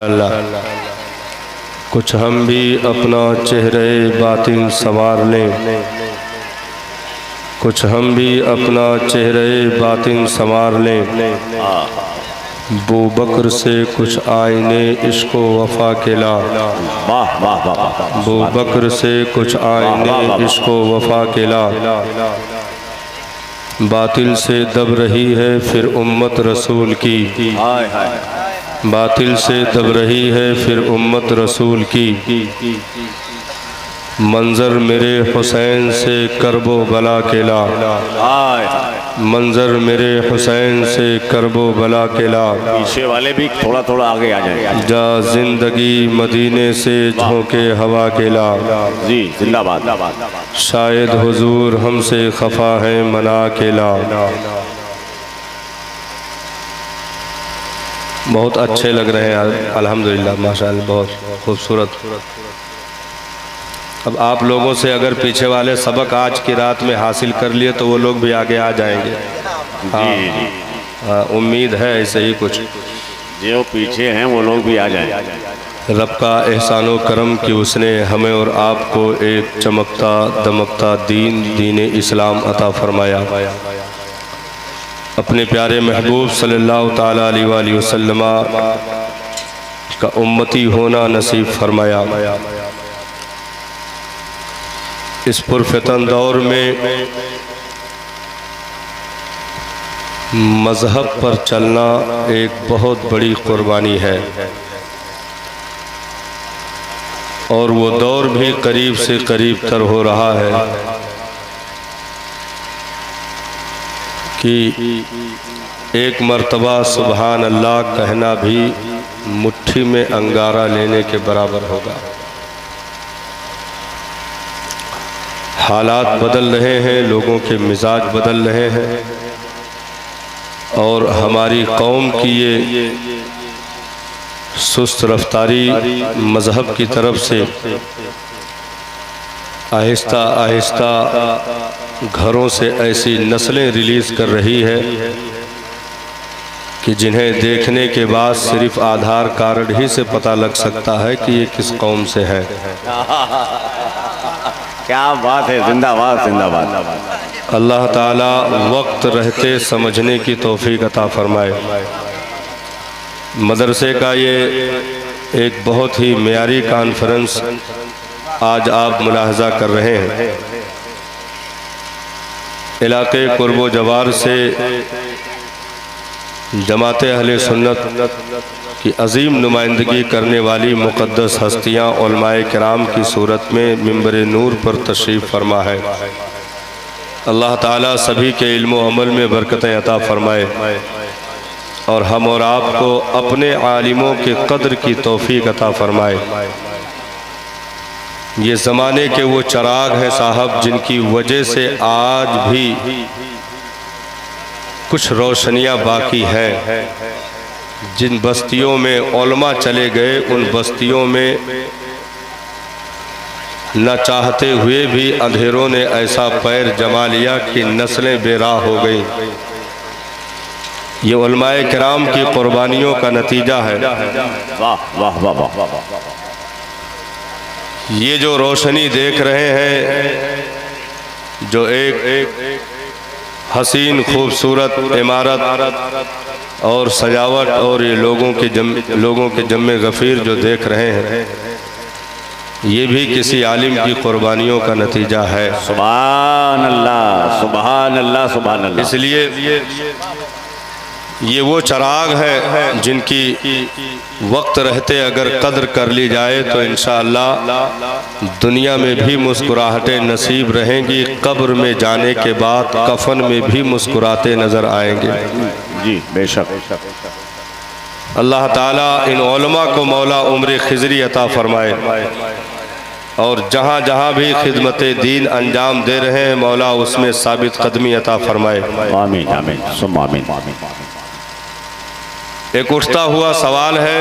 अल्लाह कुछ हम भी अपना चेहरे बातिन संवार लें, कुछ हम भी अपना चेहरे बातिन संवार लें। बू बकर से कुछ आईने इश्क वफा के ला, बू बकर से कुछ आईने इश्क वफा के ला। बातिल से दब रही है फिर उम्मत रसूल की, बातिल से दब रही है फिर उम्मत रसूल की। मंजर मेरे हुसैन से करबो बला के ला, मंजर मेरे हुसैन से करबो बला के ला। पीछे वाले भी थोड़ा थोड़ा आगे आ जाए। जा जिंदगी मदीने से झोंके हवा के ला। जी जिंदाबाद। शायद हुजूर हमसे खफा है मना के ला। बहुत अच्छे लग रहे हैं अल्हम्दुलिल्लाह, माशाअल्लाह, बहुत खूबसूरत। अब आप लोगों से अगर पीछे वाले सबक आज की रात में हासिल कर लिए तो वो लोग भी आगे आ जाएंगे। हाँ, उम्मीद है ऐसे ही कुछ जो पीछे हैं वो लोग भी आ जाएं। रब का एहसानो करम कि उसने हमें और आपको एक चमकता दमकता दीन इस्लाम अता फरमाया। अपने प्यारे महबूब सल्लल्लाहु ताला अलैहि वसल्लम का उम्मती होना नसीब फरमाया। इस पुरफितन दौर में मज़हब पर चलना एक बहुत बड़ी कुर्बानी है, और वो दौर भी करीब से करीब तर हो रहा है कि एक मर्तबा सुबहान अल्लाह कहना भी मुट्ठी में अंगारा लेने के बराबर होगा। हालात बदल रहे हैं, लोगों के मिजाज बदल रहे हैं, और हमारी कौम की ये सुस्त रफ्तारी मज़हब की तरफ से आहिस्ता आहिस्ता घरों से ऐसी नस्लें रिलीज़ कर रही है कि जिन्हें देखने के बाद सिर्फ आधार कार्ड ही से पता लग सकता है कि ये किस कौम से है। क्या बात है, जिंदाबाद जिंदाबाद। अल्लाह ताला वक्त रहते समझने की तौफीक अता फरमाए। मदरसे का ये एक बहुत ही मियारी कॉन्फ्रेंस आज आप मुलाहजा कर रहे हैं। इलाके कुर्बो जवार से जमात अहले सुन्नत की अजीम नुमाइंदगी करने वाली मुक़द्दस हस्तियाँ उलमाए किराम की सूरत में मिंबर नूर पर तशरीफ़ फरमा है। अल्लाह ताला सभी के इल्म व अमल में बरकतें अता फरमाए, और हम और आपको अपने आलिमों के कद्र की तौफीक अता फरमाए। ये ज़माने के वो चराग हैं साहब, जिनकी वजह से आज भी कुछ रोशनियाँ बाकी हैं। जिन बस्तियों में उलमा चले गए, उन बस्तियों में न चाहते हुए भी अंधेरों ने ऐसा पैर जमा लिया कि नस्लें बेराह हो गई। ये उलमाए किराम की कुर्बानियों का नतीजा है। वाह वाह वाह वाह। ये जो रोशनी देख रहे हैं, जो एक हसीन खूबसूरत इमारत और सजावट, और ये लोगों के जम्मे गफ़ीर जो देख रहे हैं, ये भी किसी आलिम की कुर्बानियों का नतीजा है। सुभान अल्लाह सुभान अल्लाह सुभान अल्लाह। इसलिए ये वो चराग है जिनकी वक्त रहते अगर कद्र कर ली जाए तो इंशाअल्लाह दुनिया में भी मुस्कुराहटें नसीब रहेंगी, कब्र में जाने के बाद कफन में भी मुस्कुराते नज़र आएंगे। जी बेशक। अल्लाह ताला इन उलमा को मौला उम्र खिजरी अता फरमाए, और जहाँ जहाँ भी खिदमत दीन अंजाम दे रहे हैं मौला उसमें साबित कदमी अता फरमाए। आमीन आमीन सुम्मा आमीन। एक उठता हुआ सवाल है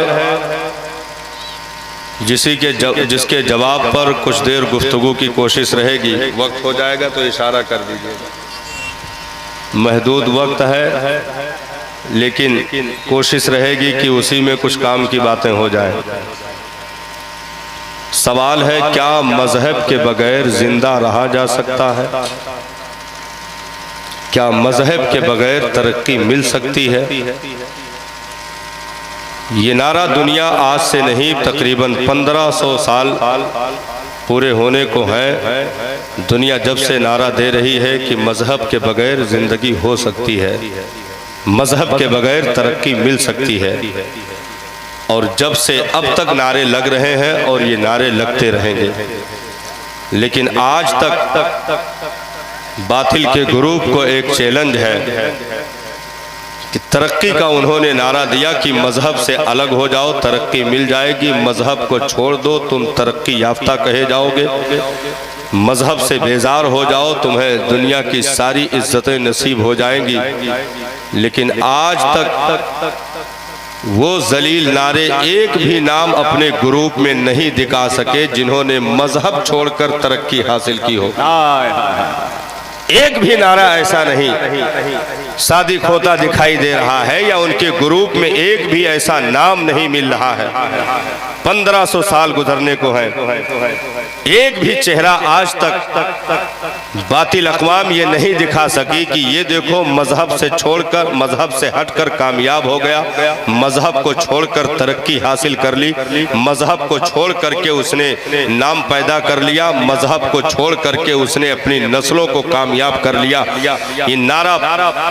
जिसके जवाब पर कुछ देर गुफ्तगू की कोशिश रहेगी। वक्त हो जाएगा तो इशारा कर दीजिएगा। महदूद वक्त है, लेकिन कोशिश रहेगी कि उसी में कुछ काम की बातें हो जाएं। सवाल है, क्या मजहब के बगैर जिंदा रहा जा सकता है? क्या मजहब के बगैर तरक्की मिल सकती है? ये नारा दुनिया आज से नहीं, तकरीबन 1500 साल पूरे होने को है। दुनिया जब से नारा दे रही है कि मजहब के बगैर जिंदगी हो सकती है, मजहब के बगैर तरक्की मिल सकती है, और जब से अब तक नारे लग रहे हैं और ये नारे लगते रहेंगे। लेकिन आज तक बातिल के ग्रुप को एक चैलेंज है कि तरक्की का उन्होंने नारा दिया कि मजहब से अलग हो जाओ, तरक्की मिल जाएगी, मजहब को छोड़ दो, तुम तरक्की याफ्ता कहे जाओगे, मजहब से बेजार हो जाओ, तुम्हें दुनिया की सारी इज्जतें नसीब हो जाएंगी। लेकिन आज तक वो जलील नारे एक भी नाम अपने ग्रुप में नहीं दिखा सके जिन्होंने मजहब छोड़कर तरक्की हासिल की हो। एक भी नारा ऐसा नहीं सादिक होता दिखाई दे रहा है, या उनके ग्रुप में एक भी ऐसा नाम नहीं मिल रहा है। 1500 साल गुजरने को है, एक भी चेहरा आज तक बातिल अक़वाम ये नहीं दिखा सकी कि ये देखो मजहब से छोड़कर, मजहब से हटकर कामयाब हो गया, मजहब को छोड़कर तरक्की हासिल कर ली, मजहब को छोड़ करके उसने नाम पैदा कर लिया, मजहब को छोड़ करके उसने अपनी नस्लों को कामयाब कर लिया। ये नारा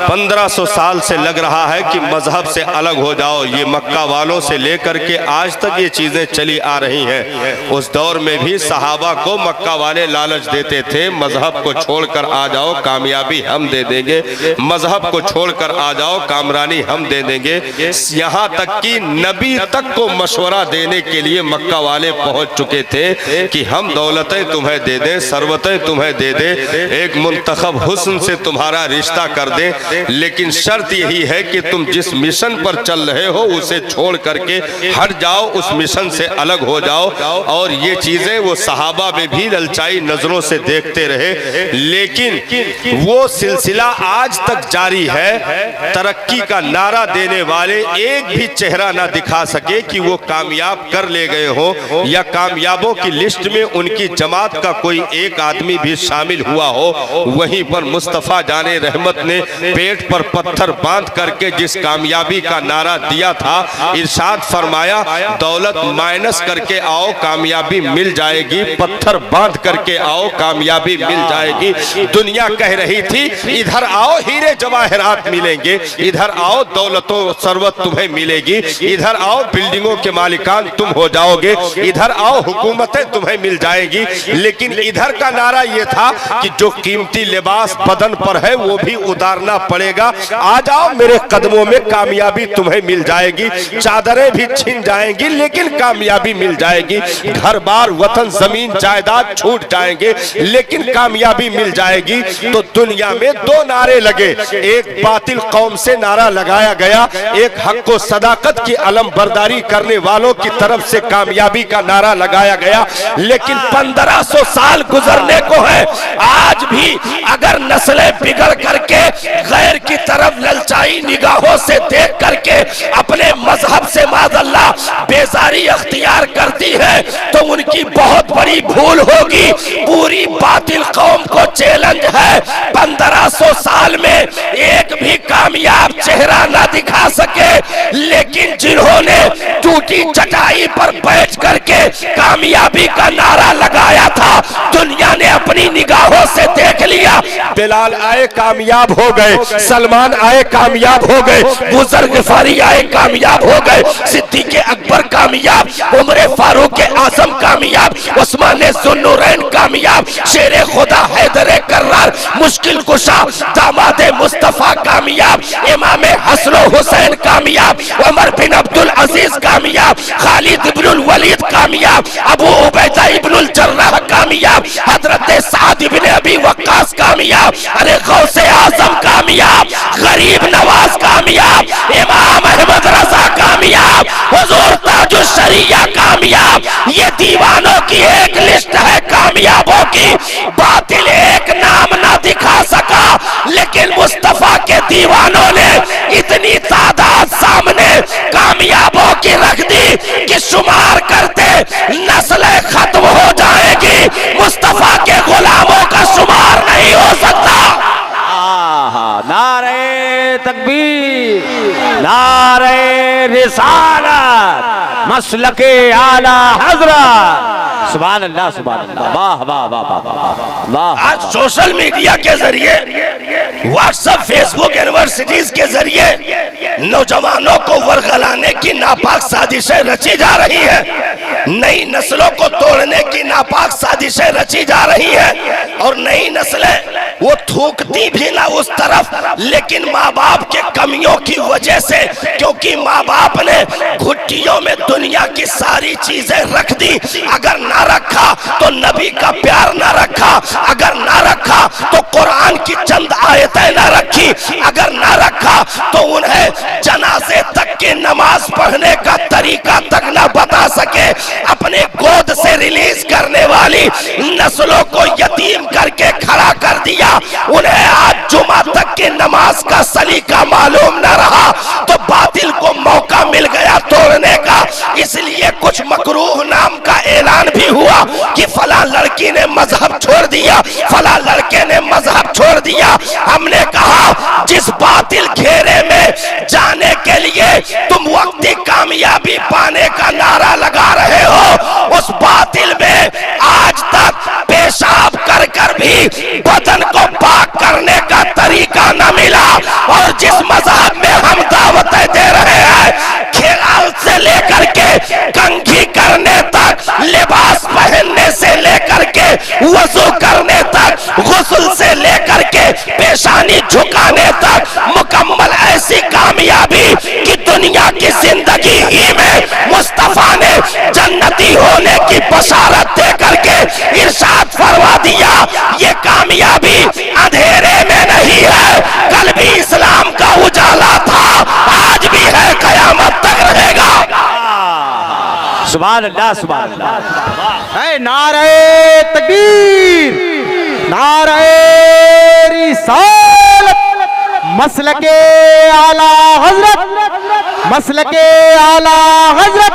1500 साल से लग रहा है कि मजहब से अलग हो जाओ। ये मक्का वालों से लेकर के आज तक ये चीजें चली आ रही हैं। उस दौर में भी सहाबा को मक्का वाले लालच देते थे, मजहब को छोड़कर आ जाओ, कामयाबी हम दे देंगे, मजहब को छोड़कर आ जाओ, कामरानी हम दे देंगे। यहाँ तक कि नबी तक को मशवरा देने के लिए मक्का वाले पहुंच चुके थे कि हम दौलतें तुम्हें दे दें, सरवतें तुम्हें दे दें, एक मुंतखब हुस्न से तुम्हारा रिश्ता कर दें, लेकिन शर्त यही है कि तुम जिस मिशन पर चल रहे हो उसे छोड़ करके हट जाओ, उस मिशन से अलग हो जाओ। और ये चीजें वो सहाबा में भी ललचाई नजरों से देखते रहे, लेकिन वो सिलसिला आज तक जारी है। तरक्की का नारा देने वाले एक भी चेहरा ना दिखा सके कि वो कामयाब कर ले गए हो, या कामयाबों की लिस्ट में उनकी जमात का कोई एक आदमी भी शामिल हुआ हो। वहीं पर मुस्तफा जाने रहमत ने पेट पर पत्थर बांध करके जिस कामयाबी का नारा दिया था, इरशाद फरमाया दौलत माइनस करके आओ कामयाबी मिल जाएगी, पत्थर बांध करके आओ कामयाबी मिल जाएगी। दुनिया कह रही थी इधर आओ हीरे जवाहरात मिलेंगे, इधर आओ दौलतों सरवत तुम्हें मिलेगी, इधर आओ बिल्डिंगों के मालिकान तुम हो जाओगे, इधर आओ हुकूमतें तुम्हें मिल जाएगी। लेकिन इधर का नारा यह था कि जो कीमती लिबास बदन पर है वो भी उतारना पड़ेगा, आ जाओ मेरे कदमों में कामयाबी तुम्हें मिल जाएगी, चादरें भी छिन जाएंगी लेकिन कामयाबी मिल जाएगी, घर बार वतन जमीन जायदाद छूट जाएंगे लेकिन कामयाबी मिल जाएगी। तो दुनिया में दो नारे लगे, एक बातिल कौम से नारा लगाया गया, एक हक को सदाकत की अलम बर्दारी करने वालों की तरफ से कामयाबी का नारा लगाया गया। लेकिन 1500 साल गुजरने को है, आज भी अगर नस्लें बिगड़ करके गैर की तरफ ललचाई निगाहों से देख करके अपने मजहब से माज़अल्लाह बेजारी अख्तियार करती है तो उनकी बहुत बड़ी भूल होगी। पूरी बातिल कौम को चैलेंज है, 1500 साल में एक भी कामयाब चेहरा ना दिखा सके, लेकिन जिन्होंने टूटी चटाई पर बैठ करके कामयाबी का नारा लगाया था, दुनिया ने अपनी निगाहों से देख लिया। बिलाल आए कामयाब हो गए, सलमान आए कामयाब हो गए, बुज़र गिफ़ारी आए कामयाब हो गए, सिद्दीक़ अकबर कामयाब, उमर फारूक आज़म कामयाब, उस्मान ज़ुन्नूरैन कामयाब, शेर खुदा हैदर कर्रार मुश्किल कुशा दामाद मुस्तफा कामयाब, इमाम हसन हुसैन कामयाब, उमर बिन अब्दुल अजीज कामयाब, खालिद इब्नुल वलीद कामयाब, अबू उबैदा इब्नुल जर्राह कामयाब, हजरत साद इब्न अबी वक्कास कामयाब, अरे गौसे आजम कामयाब, गरीब नवाज कामयाब, इमाम अहमद रजा कामयाब, हुजूर ताजुश शरिया कामयाब। ये दीवानों की एक लिस्ट है कामयाबों की। बातिल एक नाम ना दिखा सका, लेकिन मुस्तफा के दीवानों ने इतनी तादाद सामने कामयाबों की रख दी कि शुमार करते नस्लें खत्म हो जाएगी, मुस्तफा के गुलामों का शुमार नहीं हो सकता। नारे तकबीर, नारे रिसालत, मसलके आला हजरत। सुभान अल्लाह, सुभान अल्लाह, वाह वाह वाह वाह वाह वाह। आज सोशल मीडिया के जरिए, व्हाट्सएप, फेसबुक, यूनिवर्सिटीज के जरिए नौजवानों को वर्गलाने की नापाक साजिशें रची जा रही है, नई नस्लों को तोड़ने की नापाक साजिशें रची जा रही है। और नई नस्लें वो थूकती भी ना उस तरफ, लेकिन माँ बाप के कमियों की वजह से, क्योंकि माँ बाप ने घुट्टियों में दुनिया की सारी चीजें रख दी। अगर ना रखा तो नबी का प्यार ना रखा, अगर ना रखा तो कुरान की चंद आयतें ना रखी, अगर ना रखा तो उन्हें जनाजे तक की नमाज पढ़ने का तरीका तक ना बता सके। अपने गोद से रिलीज करने वाली नस्लों को यतीम करके खड़ा कर दिया, उन्हें आज जुमा तक की नमाज का सलीका मालूम न रहा, तो बातिल को मौका मिल गया तोड़ने का। इसलिए कुछ मकरूह नाम का ऐलान भी हुआ कि फला लड़की ने मजहब छोड़ दिया, फला लड़के ने मजहब छोड़ दिया। हमने कहा जिस बातिल घेरे में जाने के लिए तुम वक्ती कामयाबी पाने का नारा लगा रहे हो, उस बातिल में आज तक पेशाब कर कर भी बदन को पाक करने का तरीका न मिला। और जिस मजहब में हम दावतें दे रहे हैं, खिलाल से लेकर के कंघी करने तक, लिबास पहनने से लेकर के वजू करने तक, गुस्ल से लेकर के पेशानी झुकाने तक, मुकम्मल ऐसी कामयाबी कि दुनिया की जिंदगी ही में मुस्तफा ने जन्नती होने की बशारत दे करके इरशाद फरमा दिया। ये कामयाबी अंधेरे में नहीं है, कल भी इस्लाम का उजाला था, आज भी है, कयामत तक रहेगा। सुभान अल्लाह, सुभान अल्लाह। है नारे तकबीर, नारे रिसालत, मसलके आला हजरत, मसलके आला हजरत,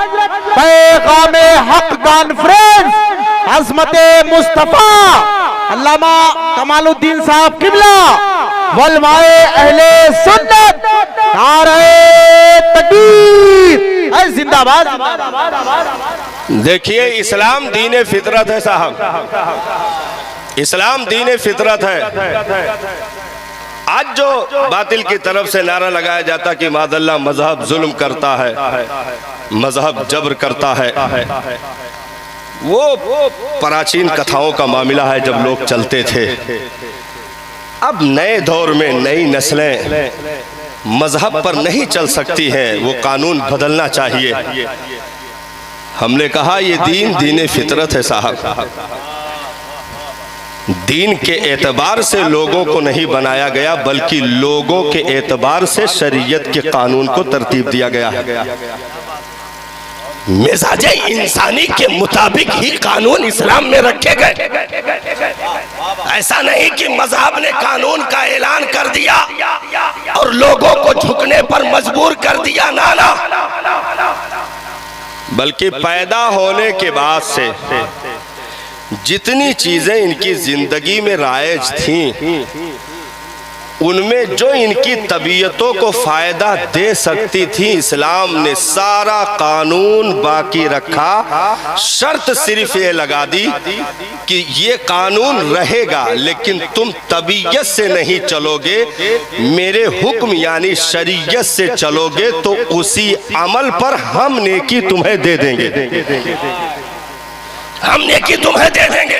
पैगामे हक कॉन्फ्रेंस, अज़मते मुस्तफा अल्लामा कमालुद्दीन साहब किबला, वलमाए अहले सुन्नत, नारे तकबीर, जिंदाबाद। देखिए, इस्लाम दीन फितरत है साहब, इस्लाम दीन फितरत है। आज जो बातिल की तरफ से नारा लगाया जाता कि मादल्ला मजहब जुल्म करता है, मजहब जबर करता है, वो प्राचीन कथाओं का मामला है जब लोग चलते थे। अब नए दौर में नई नस्लें मजहब पर नहीं चल सकती हैं, वो कानून बदलना चाहिए। हमने कहा ये दीन फितरत है साहब, दीन के एतबार से लोगों को नहीं बनाया गया, बल्कि लोगों के एतबार से शरीयत के कानून को तरतीब दिया गया है। मिजाज इंसानी के मुताबिक ही कानून इस्लाम में रखे गए। ऐसा नहीं कि मजहब ने कानून का ऐलान कर दिया और लोगों को झुकने पर मजबूर कर दिया, ना, बल्कि पैदा होने के बाद से जितनी चीजें इनकी जिंदगी में राइज थीं, उनमें जो इनकी तबीयतों को फायदा दे सकती थी, इस्लाम ने सारा कानून बाकी रखा। शर्त सिर्फ ये लगा दी कि ये कानून रहेगा, लेकिन तुम तबीयत से नहीं चलोगे, मेरे हुक्म यानी शरीयत से चलोगे, तो उसी अमल पर हम नेकी तुम्हें दे देंगे, हम नेकी तुम्हें दे देंगे।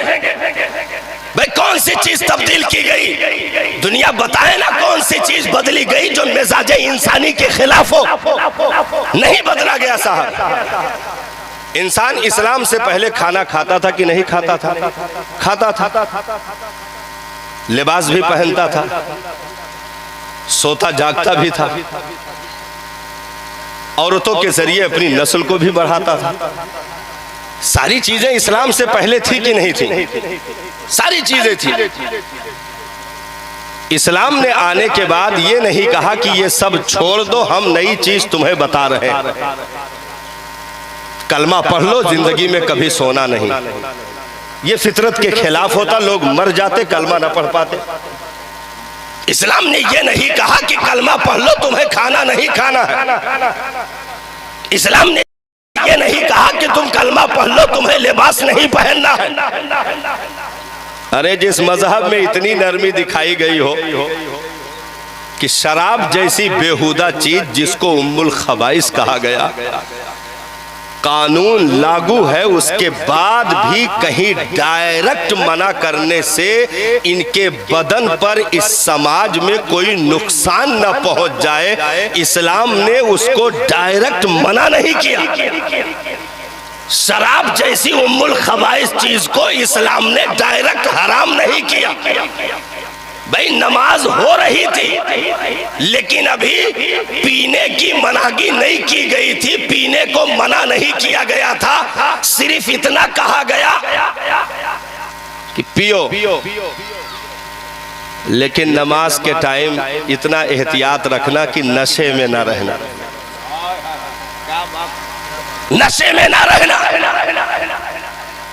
भाई कौन सी चीज तब्दील की गई? दुनिया बताए ना कौन सी चीज बदली गई जो मिजाज इंसानी के खिलाफ हो? नहीं बदला गया साहब। इंसान इस्लाम से पहले खाना खाता था कि नहीं खाता था? खाता था। लिबास भी पहनता था, सोता जागता भी था, औरतों के जरिए अपनी नस्ल को भी बढ़ाता था। सारी चीजें इस्लाम से पहले थी कि नहीं थी? सारी चीजें थी। इस्लाम ने आने के बाद ये नहीं कहा कि ये सब छोड़ दो, हम नई चीज तुम्हें बता रहे हैं। कलमा पढ़ लो, जिंदगी में कभी सोना नहीं। ये फितरत के खिलाफ होता, लोग मर जाते कलमा ना पढ़ पाते। इस्लाम ने ये नहीं कहा कि कलमा पढ़ लो तुम्हें खाना नहीं खाना है। इस्लाम ने ये नहीं कहा कि तुम कलमा पढ़ लो तुम्हें लिबास नहीं पहनना है। अरे जिस मजहब में इतनी नरमी दिखाई गई हो कि शराब जैसी बेहुदा चीज जिसको उम्मुल खबाइस कहा गया, कानून लागू है, उसके बाद भी कहीं डायरेक्ट मना करने से इनके बदन पर इस समाज में कोई नुकसान न पहुंच जाए, इस्लाम ने उसको डायरेक्ट मना नहीं किया। शराब जैसी उम्मुल खबाइस चीज को इस्लाम ने डायरेक्ट हराम नहीं किया। भाई नमाज हो रही थी लेकिन अभी पीने की मनाही नहीं की गई थी, पीने को मना नहीं किया गया था। सिर्फ इतना कहा गया कि पियो, लेकिन नमाज के टाइम इतना एहतियात रखना कि नशे में ना रहना, नशे में ना रहना।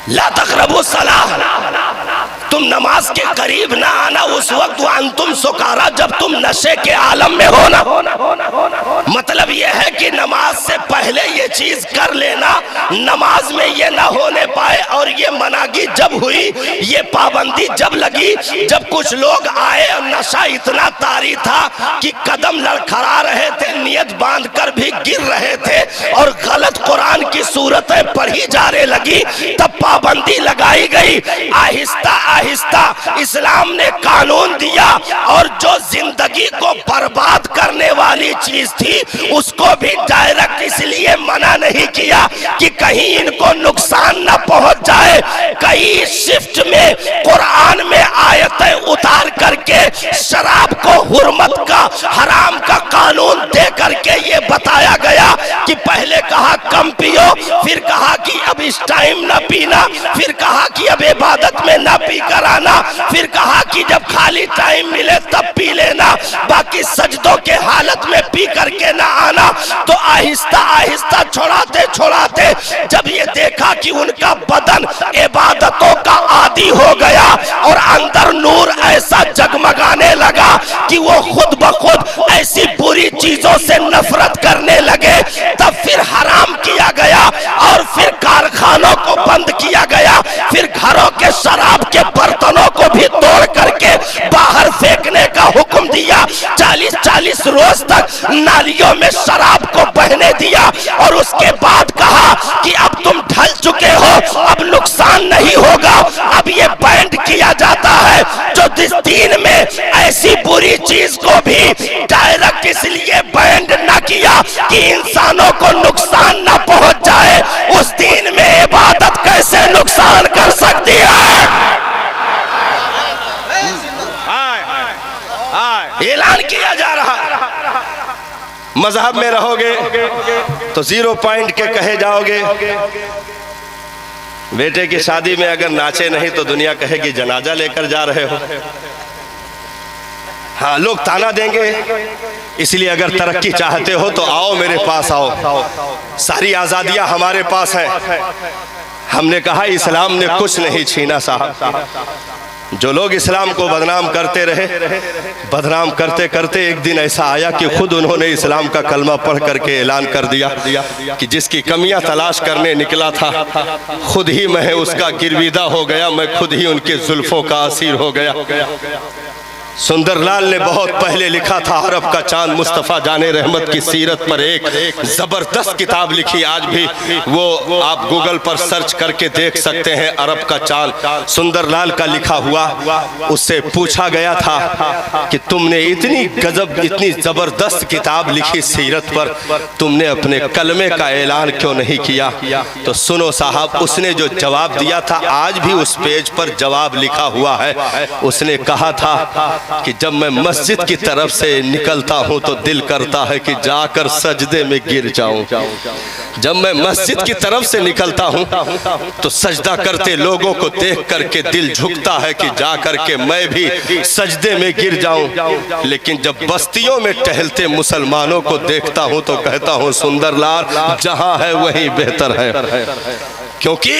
ला तक़रबू सलाह, तुम नमाज के करीब ना आना उस वक्त तुम सुकारा जब तुम नशे के आलम में हो ना। मतलब यह है कि नमाज से पहले ये चीज कर लेना, नमाज में ये ना होने पाए। और ये मनाही जब हुई, ये पाबंदी जब लगी, जब कुछ लोग आए और नशा इतना तारी था कि कदम लड़खड़ा रहे थे, नियत बांध कर भी गिर रहे थे और गलत कुरान की सूरतें पढ़ी जाने लगी, तब पाबंदी लगाई गई। आहिस्ता आहिस्ता इस्लाम ने कानून दिया और जो जिंदगी को बर्बाद करने वाली चीज थी उसको भी डायरेक्ट इसलिए मना नहीं किया कि कहीं इनको नुकसान न पहुंच जाए। कई शिफ्ट में कुरान में आयतें उतार करके शराब को हुर्मत का, हराम का कानून दे करके ये बताया गया कि पहले कहा कम पियो, फिर कहा कि अब इस टाइम न पीना, फिर कहा कि अब इबादत में न पी कर आना, फिर कहा कि जब खाली टाइम मिले तब पी लेना, बाकी सजदों के हालत में पी करके ना आना। तो आहिस्ता आहिस्ता छोड़ाते छोड़ाते जब ये देखा कि उनका बदन इबादतों का आदी हो गया और अंदर नूर ऐसा जगमगाने लगा कि वो खुद ब खुद ऐसी बुरी चीजों से नफरत करने लगे, तब फिर हराम किया गया और फिर कारखानों को बंद किया गया, फिर घरों के शराब के बर्तनों को भी तोड़ करके बाहर फेंकने का हुक्म दिया। 40-40 रोज तक नालियों में शराब को बहने दिया और उसके बाद कहा कि अब तुम ढल चुके हो, अब नुकसान नहीं होगा। अब ये बैंड किया जाता है जो जिस दीन में ऐसी बुरी चीज को भी डायरेक्ट इसलिए बैंड न किया कि इंसानों को नुकसान न पहुंच जाए, उस दीन में इबादत कैसे नुकसान कर सकती है। ऐलान किया जा रहा है मजहब में रहोगे तो 0 पॉइंट के कहे जाओगे। बेटे की शादी में अगर नाचे नहीं तो दुनिया कहेगी जनाजा लेकर जा रहे हो। हाँ, लोग ताना देंगे। इसलिए अगर तरक्की चाहते हो तो आओ मेरे पास आओ, सारी आजादियां हमारे पास हैं। हमने कहा इस्लाम ने कुछ नहीं छीना साहब। जो लोग इस्लाम को बदनाम करते रहे, बदनाम करते करते एक दिन ऐसा आया कि खुद उन्होंने इस्लाम का कलमा पढ़ करके ऐलान कर दिया कि जिसकी कमियां तलाश करने निकला था खुद ही मैं उसका गिरविदा हो गया, मैं खुद ही उनके जुल्फों का असीर हो गया। सुंदरलाल ने बहुत पहले लिखा था अरब का चांद मुस्तफ़ा जाने रहमत की सीरत पर एक जबरदस्त किताब लिखी। आज भी वो आप गूगल पर सर्च करके देख सकते हैं, अरब का चांद सुंदरलाल का लिखा हुआ। उससे पूछा गया था कि तुमने इतनी गजब, इतनी जबरदस्त किताब लिखी सीरत पर, तुमने अपने कलमे का ऐलान क्यों नहीं किया? तो सुनो साहब, उसने जो जवाब दिया था आज भी उस पेज पर जवाब लिखा हुआ है। उसने कहा था कि जब मैं मस्जिद की तरफ से निकलता हूं तो दिल करता है कि जाकर सजदे में गिर जाऊं। जब मैं मस्जिद की तरफ से निकलता हूँ तो सजदा करते लोगों को देख करके दिल झुकता है कि जा करके मैं भी सजदे में गिर जाऊं। लेकिन जब बस्तियों में टहलते मुसलमानों को देखता हूँ तो कहता हूँ सुंदरलाल जहां है वही बेहतर है, क्योंकि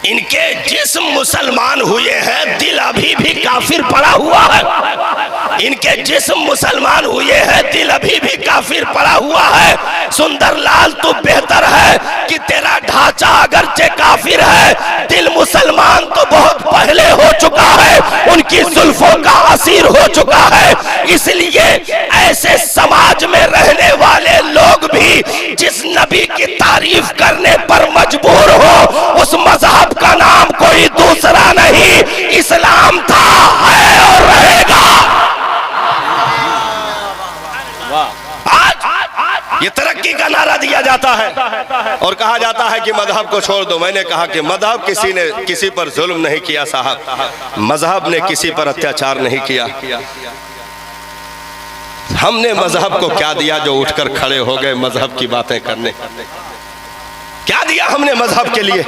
इनके जिस्म मुसलमान हुए हैं, दिल अभी भी काफिर पड़ा हुआ है। इनके जिस्म मुसलमान हुए हैं, दिल अभी भी काफिर पड़ा हुआ है। सुंदरलाल तू बेहतर है कि तेरा ढांचा अगरचे काफिर है, दिल मुसलमान तो बहुत पहले हो चुका है, उनकी जुल्फों का असीर हो चुका है। इसलिए ऐसे समाज में रहने वाले लोग भी जिस नबी की तारीफ करने पर मजबूर हो, उस मजहब का नाम कोई दूसरा नहीं, इस्लाम था, है और रहेगा। आज ये तरक्की का नारा दिया जाता है और कहा जाता है कि मजहब को छोड़ दो। मैंने कहा कि मजहब किसी ने किसी पर जुल्म नहीं किया साहब, मजहब ने किसी पर अत्याचार नहीं किया। हमने मजहब को क्या दिया जो उठकर खड़े हो गए मजहब की बातें करने? क्या दिया हमने मजहब के लिए?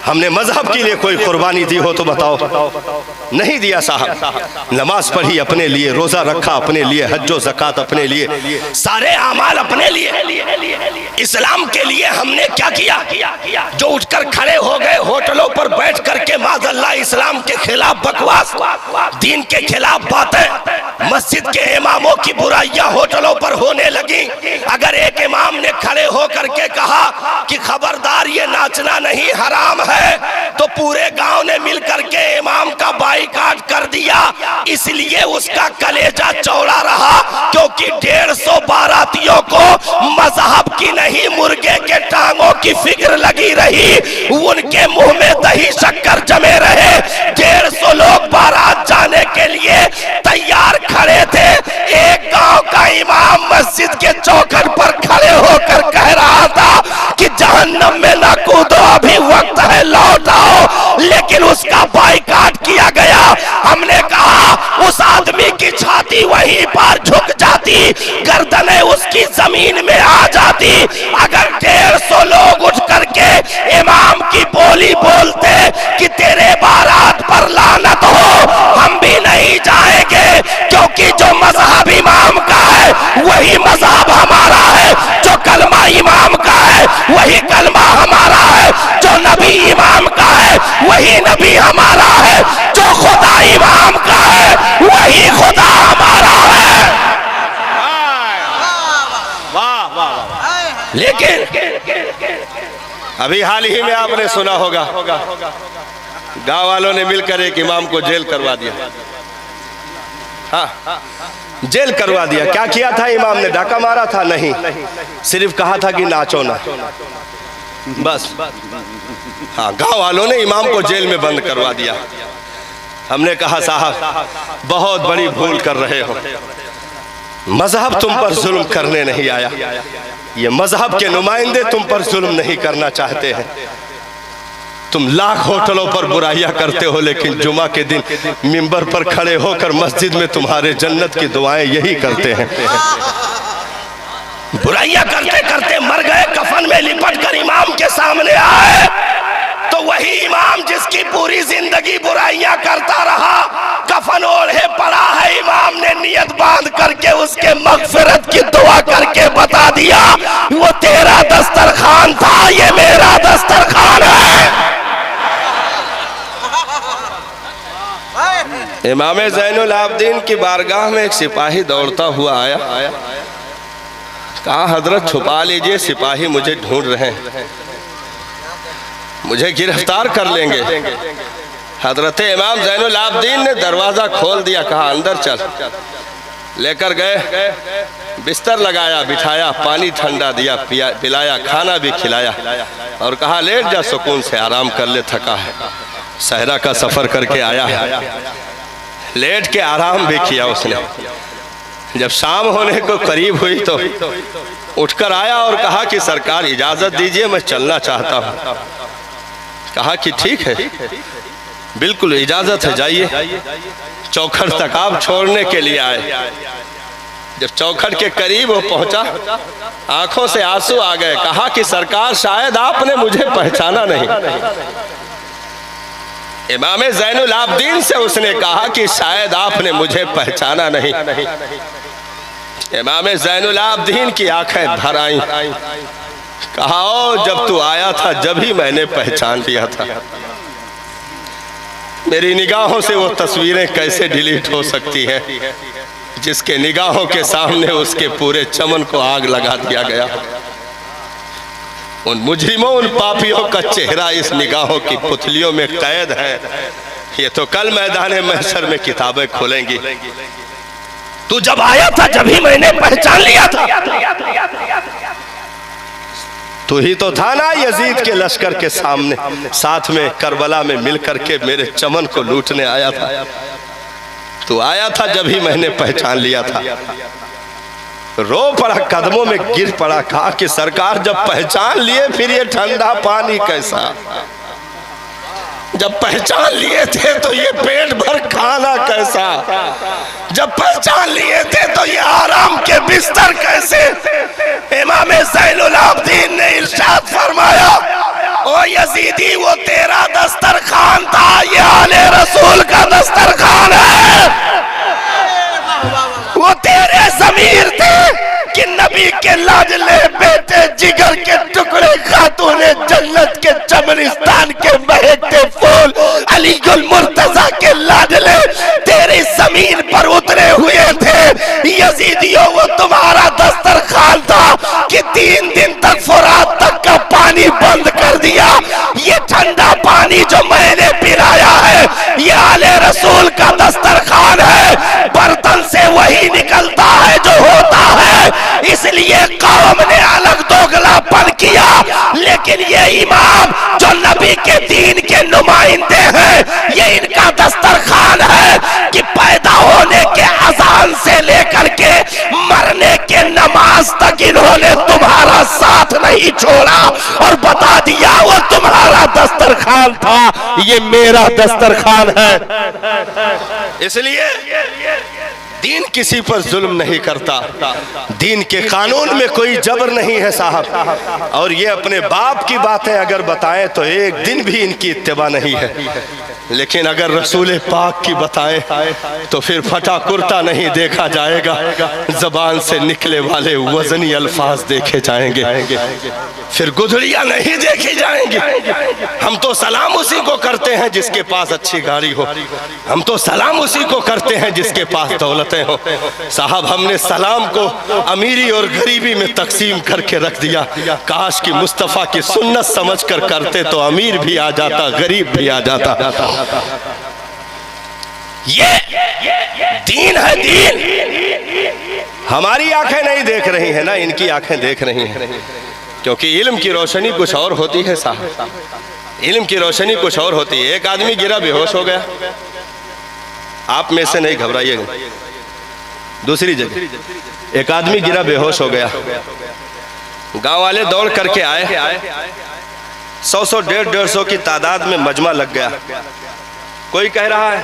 हमने मजहब के लिए कोई कुर्बानी दी हो तो बताओ? नहीं दिया साहब। नमाज पढ़ी अपने लिए, रोजा रखा अपने लिए, हज्जो ज़कात अपने लिए, सारे अमाल अपने लिए। इस्लाम के लिए हमने क्या किया? जो उठकर खड़े हो गए होटलों पर बैठ करके माज़अल्लाह इस्लाम के खिलाफ बकवास, दीन के खिलाफ बातें, मस्जिद के इमामों की बुराइयां होटलों पर होने लगी। अगर एक इमाम ने खड़े होकर के कहा कि खबरदार ये नाचना नहीं हराम है, तो पूरे गांव ने मिलकर के इमाम का बाइकाट कर दिया। इसलिए उसका कलेजा चौड़ा रहा, क्योंकि 150 बारातियों को मजहब की नहीं मुर्गे के टांगों की फिक्र लगी रही। उनके मुंह में दही शक्कर जमे रहे। 150 लोग बारात जाने के लिए तैयार खड़े थे। एक गांव का इमाम मस्जिद के चौखट पर खड़े होकर कह रहा था कि जहन्नम में न कूदो, अभी वक्त है, लौट आओ। लेकिन उसका बाइकाट किया गया। हमने कहा उस आदमी की छाती वहीं पर झुक जाती, गर्दनें उसकी जमीन में आ जाती। अगर 150 लोग उठ करके इमाम की बोली बोलते कि तेरे बारात पर लानत हो, हम भी नहीं जाएंगे, क्योंकि जो मजहब इमाम का है वही मजहब हमारा है, जो कलमा इमाम का है वही कलमा हमारा है, जो नबी इमाम का है वही नबी हमारा है, जो खुदा इमाम का है वही खुदा हमारा है। वाह वाह। लेकिन अभी हाल ही में आपने सुना होगा गांव वालों ने मिलकर एक इमाम को जेल करवा दिया। हाँ, जेल करवा दिया। क्या किया था इमाम ने? डाका मारा था? नहीं, सिर्फ कहा था कि नाचो ना, बस। हाँ, गांव वालों ने इमाम को जेल में बंद करवा दिया। हमने कहा साहब बहुत बड़ी भूल कर रहे हो, मजहब तुम पर जुल्म करने नहीं आया, ये मजहब के नुमाइंदे तुम पर जुल्म नहीं करना चाहते हैं। तुम लाख होटलों पर बुराइयां करते हो, लेकिन जुमा के दिन मिंबर पर खड़े होकर मस्जिद में तुम्हारे जन्नत की दुआएं यही करते हैं। बुराइयां करते करते मर गए, कफन में लिपट कर इमाम के सामने आए तो वही इमाम जिसकी पूरी जिंदगी बुराइयां करता रहा, कफन ओढ़े पड़ा है। इमाम ने नियत बांध करके उसके मगफिरत की दुआ करके बता दिया, वो तेरा दस्तरखान था, ये मेरा दस्तरखान है। इमाम ज़ैनुल आबदीन की बारगाह में एक सिपाही दौड़ता हुआ आया। कहा हजरत छुपा लीजिए, सिपाही मुझे ढूंढ रहे हैं, मुझे गिरफ्तार कर लेंगे। हजरत इमाम ज़ैनुल आबदीन ने दरवाज़ा खोल दिया, कहा अंदर चल। लेकर गए, बिस्तर लगाया, बिठाया, पानी ठंडा दिया, पिलाया, खाना भी खिलाया और कहा लेट जा, सुकून से आराम कर ले, थका है, सहरा का सफ़र करके आया है। लेट के आराम भी किया उसने। जब शाम होने को करीब हुई तो उठकर आया और कहा कि सरकार इजाज़त दीजिए, मैं चलना चाहता हूँ। कहा कि ठीक है, बिल्कुल इजाज़त है, जाइए। चौखट तक आप छोड़ने के लिए आए। जब चौखट के करीब वो पहुंचा, आंखों से आंसू आ गए। कहा कि सरकार शायद आपने मुझे पहचाना नहीं। इमाम ज़ैनुल आबदीन से उसने कहा कि शायद आपने मुझे पहचाना नहीं। इमाम ज़ैनुल आबदीन की आंखें भर आईं। कहा ओ जब तू आया था जब ही मैंने पहचान लिया था। मेरी निगाहों से वो तस्वीरें कैसे डिलीट हो सकती हैं जिसके निगाहों के सामने उसके पूरे चमन को आग लगा दिया गया। उन मुजरिमों, उन पापियों का चेहरा इस निगाहों की पुतलियों में कैद है। ये तो कल मैदान महशर में किताबें खोलेंगी। तू जब आया था जब ही मैंने पहचान लिया था। तू ही तो था ना यजीद के लश्कर के सामने, साथ में करबला में मिलकर के मेरे चमन को लूटने आया था। तू आया था जब ही मैंने पहचान लिया था। रो पड़ा, कदमों में गिर पड़ा। कहा कि सरकार जब पहचान लिए फिर ये ठंडा पानी कैसा। जब पहचान लिए थे तो ये पेट भर खाना कैसा। जब पहचान लिए थे तो ये आराम के बिस्तर कैसे। इमाम ज़ैनुल आबदीन ने इरशाद फरमाया, ओ यजीदी वो तेरा दस्तरखान था, ये आले रसूल का दस्तरखान है। वो तेरे ज़मीर थे कि नबी के लाडले बेटे जिगर के टुकड़े खातूने जन्नत के चमनिस्तान के महकते फूल अली गुल मुर्तजा के लाडले तेरी जमीन पर उतरे हुए थे। यजीदियों वो तुम्हारा दस्तरखान था कि 3 दिन तक फुरात तक का पानी बंद कर दिया। ये ठंडा पानी जो मैंने पिलाया है ये आले रसूल का दस्तरखान है। बर्तन से वही निकलता है जो होता है, इसलिए कौम ने अलग दोगलापन किया। लेकिन ये इमाम जो नबी के दीन के नुमाइंदे हैं, ये इनका दस्तरखान है कि पैदा होने के अजान से लेकर के मरने के नमाज तक इन्होंने तुम्हारा साथ नहीं छोड़ा और बता दिया वो तुम्हारा दस्तरखान था, ये मेरा दस्तरखान है। इसलिए दीन किसी पर जुल्म नहीं करता। दीन के कानून में कोई जबर नहीं है साहब। और ये अपने बाप की बातें अगर बताएं तो एक दिन भी इनकी इत्तिबा नहीं है। लेकिन अगर रसूल पाक की बताएं तो फिर फटा कुर्ता नहीं देखा जाएगा, जबान से निकले वाले वजनी अल्फाज देखे जाएंगे, फिर गुदड़ियां नहीं देखी जाएंगी। हम तो सलाम उसी को करते हैं जिसके पास अच्छी गाड़ी हो। हम तो सलाम उसी को करते हैं जिसके पास दौलतें हो। साहब हमने सलाम को अमीरी और गरीबी में तकसीम करके रख दिया। काश कि मुस्तफ़ा की सुन्नत समझकर करते तो अमीर भी आ जाता, गरीब भी आ जाता। ये दीन है, दीन। हमारी आंखें नहीं देख रही है ना, इनकी आंखें देख रही हैं। क्योंकि इल्म की रोशनी कुछ और होती है साहब, इल्म की रोशनी कुछ और होती है। एक आदमी गिरा, बेहोश हो गया। आप में से नहीं घबराइएगा, दूसरी जगह एक आदमी गिरा, बेहोश हो गया। गांव वाले दौड़ करके आए, 100 150 की तादाद में मजमा लग गया। कोई कह रहा है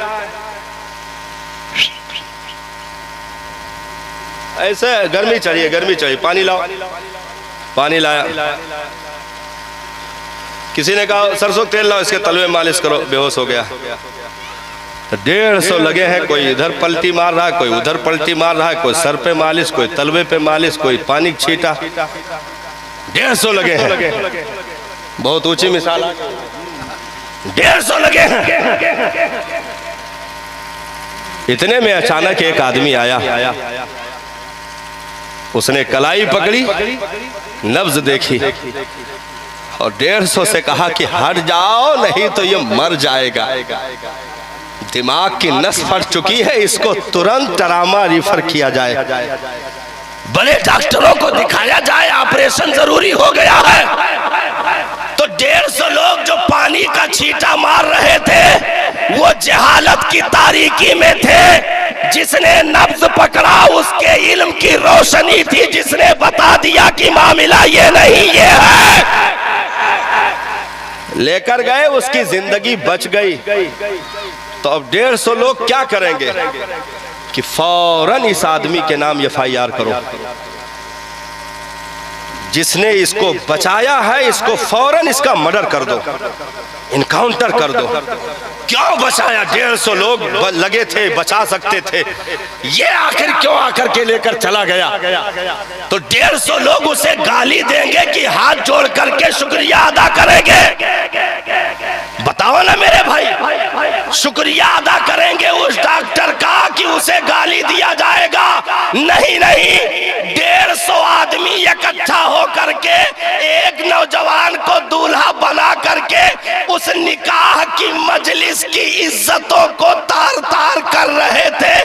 ऐसे गर्मी चाहिए, गर्मी चाहिए, पानी लाओ, पानी लाया। किसी ने कहा सरसों तेल लाओ, इसके तलवे मालिश करो, बेहोश हो गया। 150 लगे हैं, कोई इधर पलटी मार रहा है, कोई उधर पलटी मार रहा है, कोई सर पे मालिश, कोई तलवे पे मालिश, कोई पानी छीटा। 150 लगे हैं। बहुत ऊंची मिसाल, 150 लगे हैं। इतने में अचानक एक आदमी आया, उसने कलाई पकड़ी, नब्ज देखी और 150 से कहा कि हट जाओ नहीं तो ये मर जाएगा। दिमाग की नस फट चुकी है, इसको तुरंत ट्रामा रिफर किया जाए, बड़े डॉक्टरों को दिखाया जाए, ऑपरेशन जरूरी हो गया है। तो 150 लोग जो पानी का छींटा मार रहे थे वो जहालत की तारीकी में थे। जिसने नब्ज पकड़ा उसके इल्म की रोशनी थी, जिसने बता दिया कि मामला ये नहीं ये है। लेकर गए, उसकी जिंदगी बच गई। तो अब 150 लोग क्या करेंगे? कि फौरन इस आदमी के नाम FIR करो, जिसने इसको बचाया है इसको फौरन इसका मर्डर कर दो, इनकाउंटर कर दो। क्यों बचाया? 150 लोग लगे थे, बचा सकते थे, ये आखिर क्यों आकर के लेकर चला गया? तो 150 लोग उसे गाली देंगे कि हाथ जोड़ करके शुक्रिया अदा करेंगे? बताओ ना मेरे भाई, शुक्रिया अदा करेंगे उस डॉक्टर का कि उसे गाली दिया जाएगा? नहीं नहीं, 150 आदमी इकट्ठा हो करके एक नौजवान को दूल्हा बना करके उस निकाह की मजलिस की इज्जतों को तार तार कर रहे थे।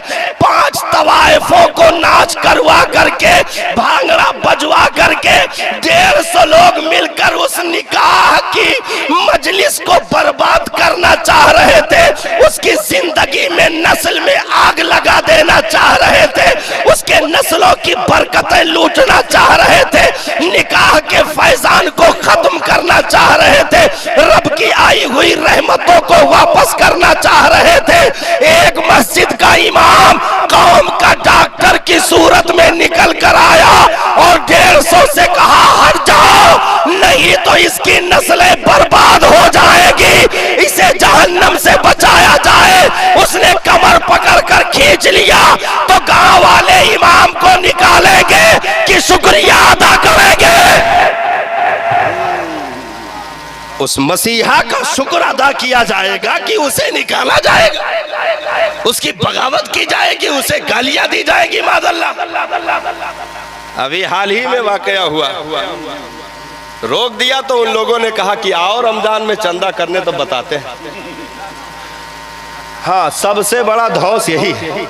5 तवाइफों को नाच करवा करके, भांगड़ा बजवा करके 150 लोग मिलकर उस निकाह की मजलिस को बर्बाद करना चाह रहे थे। उसकी जिंदगी में, नस्ल में आग लगा देना चाह रहे थे, उसके नस्लों की बरकतें लूटना चाह रहे थे, निकाह के फैजान को खत्म करना चाह रहे थे, रब की आई हुई रहमतों को वापस करना चाह रहे थे। एक मस्जिद का इमाम कौम का डॉक्टर की सूरत में निकल कर आया और 150 से कहा हट जाओ, नहीं तो इसकी नस्लें बर्बाद हो जाएगी, इसे जहन्नम से बचाया जाए। उसने कमर पकड़ कर खींच लिया तो गांव वाले इमाम को निकालेंगे कि शुक्रिया अदा करेंगे। उस मसीहा का शुक्र अदा किया जाएगा कि उसे निकाला जाएगा, उसकी बगावत की जाएगी, उसे गालियां दी जाएगी माज़अल्लाह। अभी हाल ही में वाकया हुआ, रोक दिया तो उन लोगों ने कहा कि आओ रमजान में चंदा करने तो बताते हैं। हाँ, सबसे बड़ा धौंस यही है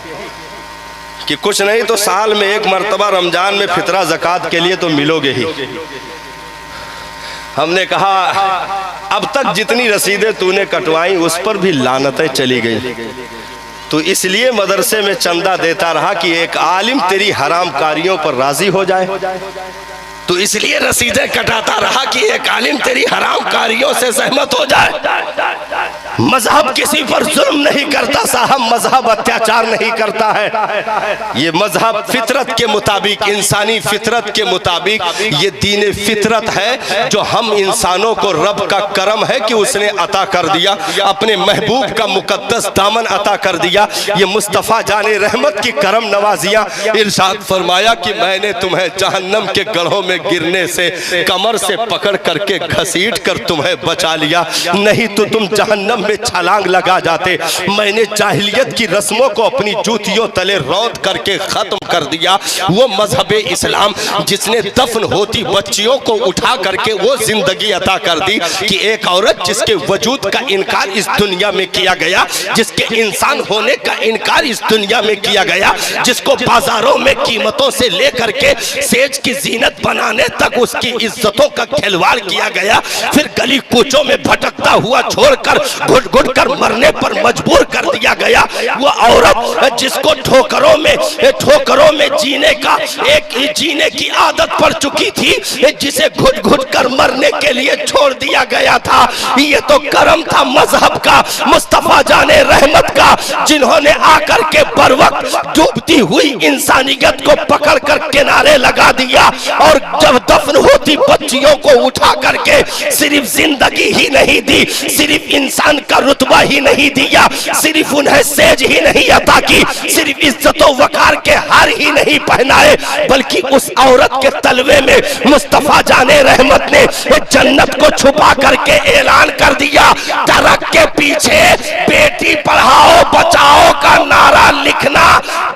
कि कुछ नहीं तो साल में एक मर्तबा रमजान में फितरा ज़कात के लिए तो मिलोगे ही। हमने कहा अब तक जितनी रसीदें तूने कटवाई उस पर भी लानतें चली गई, तो इसलिए मदरसे में चंदा देता रहा कि एक आलिम तेरी हराम कारियों पर राजी हो जाए, तो इसलिए रसीदें कटाता रहा कि एक आलिम तेरी हराम कारियों से सहमत हो जाए। मजहब किसी पर जुल्म नहीं करता साहब, मजहब अत्याचार नहीं करता है। ये मजहब फितरत के मुताबिक, इंसानी फितरत के मुताबिक ये दीन फितरत है जो हम इंसानों को रब का करम है कि उसने अता कर दिया, अपने महबूब का मुकद्दस दामन अता कर दिया। ये मुस्तफ़ा जाने रहमत की करम नवाजियाँ। इरशाद फरमाया कि मैंने तुम्हें जहन्नम के गढ़ों में गिरने से कमर से पकड़ करके घसीट कर तुम्हें बचा लिया, नहीं तो तुम जहन्नम में छलांग लगा जाते। मैंने जाहिलियत की रस्मों को अपनी जूतियों तले रौंद करके खत्म कर दिया। वो मजहब इस्लाम जिसने दफन होती बच्चियों को उठा करके वो जिंदगी अता कर दी कि एक औरत जिसके वजूद का इनकार इस दुनिया में किया गया, जिसके इंसान होने का इनकार इस दुनिया में किया गया, जिसको बाजारों में कीमतों से लेकर के सेज की जीनत बनाने तक उसकी इज्जतों का खिलवाड़ किया गया, फिर गली कूचों में भटकता हुआ छोड़कर घुट घुट कर मरने पर मजबूर कर दिया गया। वो औरत जिसको ठोकरों में जीने की आदत पड़ चुकी थी, जिसे घुट घुट कर मरने के लिए छोड़ दिया गया था। ये तो करम था मजहब का, मुस्तफा जाने रहमत का, जिन्होंने आकर के बर वक्त डूबती हुई इंसानियत को पकड़ कर किनारे लगा दिया और जब दफन होती बच्चियों को उठा करके सिर्फ जिंदगी ही नहीं दी, सिर्फ इंसान का रुतबा ही नहीं दिया, सिर्फ उन्हें सेज ही नहीं अता की, सिर्फ इज्जतो वकार के हार ही नहीं पहनाए, बल्कि उस औरत के तलवे में मुस्तफा जाने रहमत ने जन्नत को छुपा करके ऐलान कर दिया। ट्रक के पीछे बेटी पढ़ाओ बचाओ का नारा लिखना,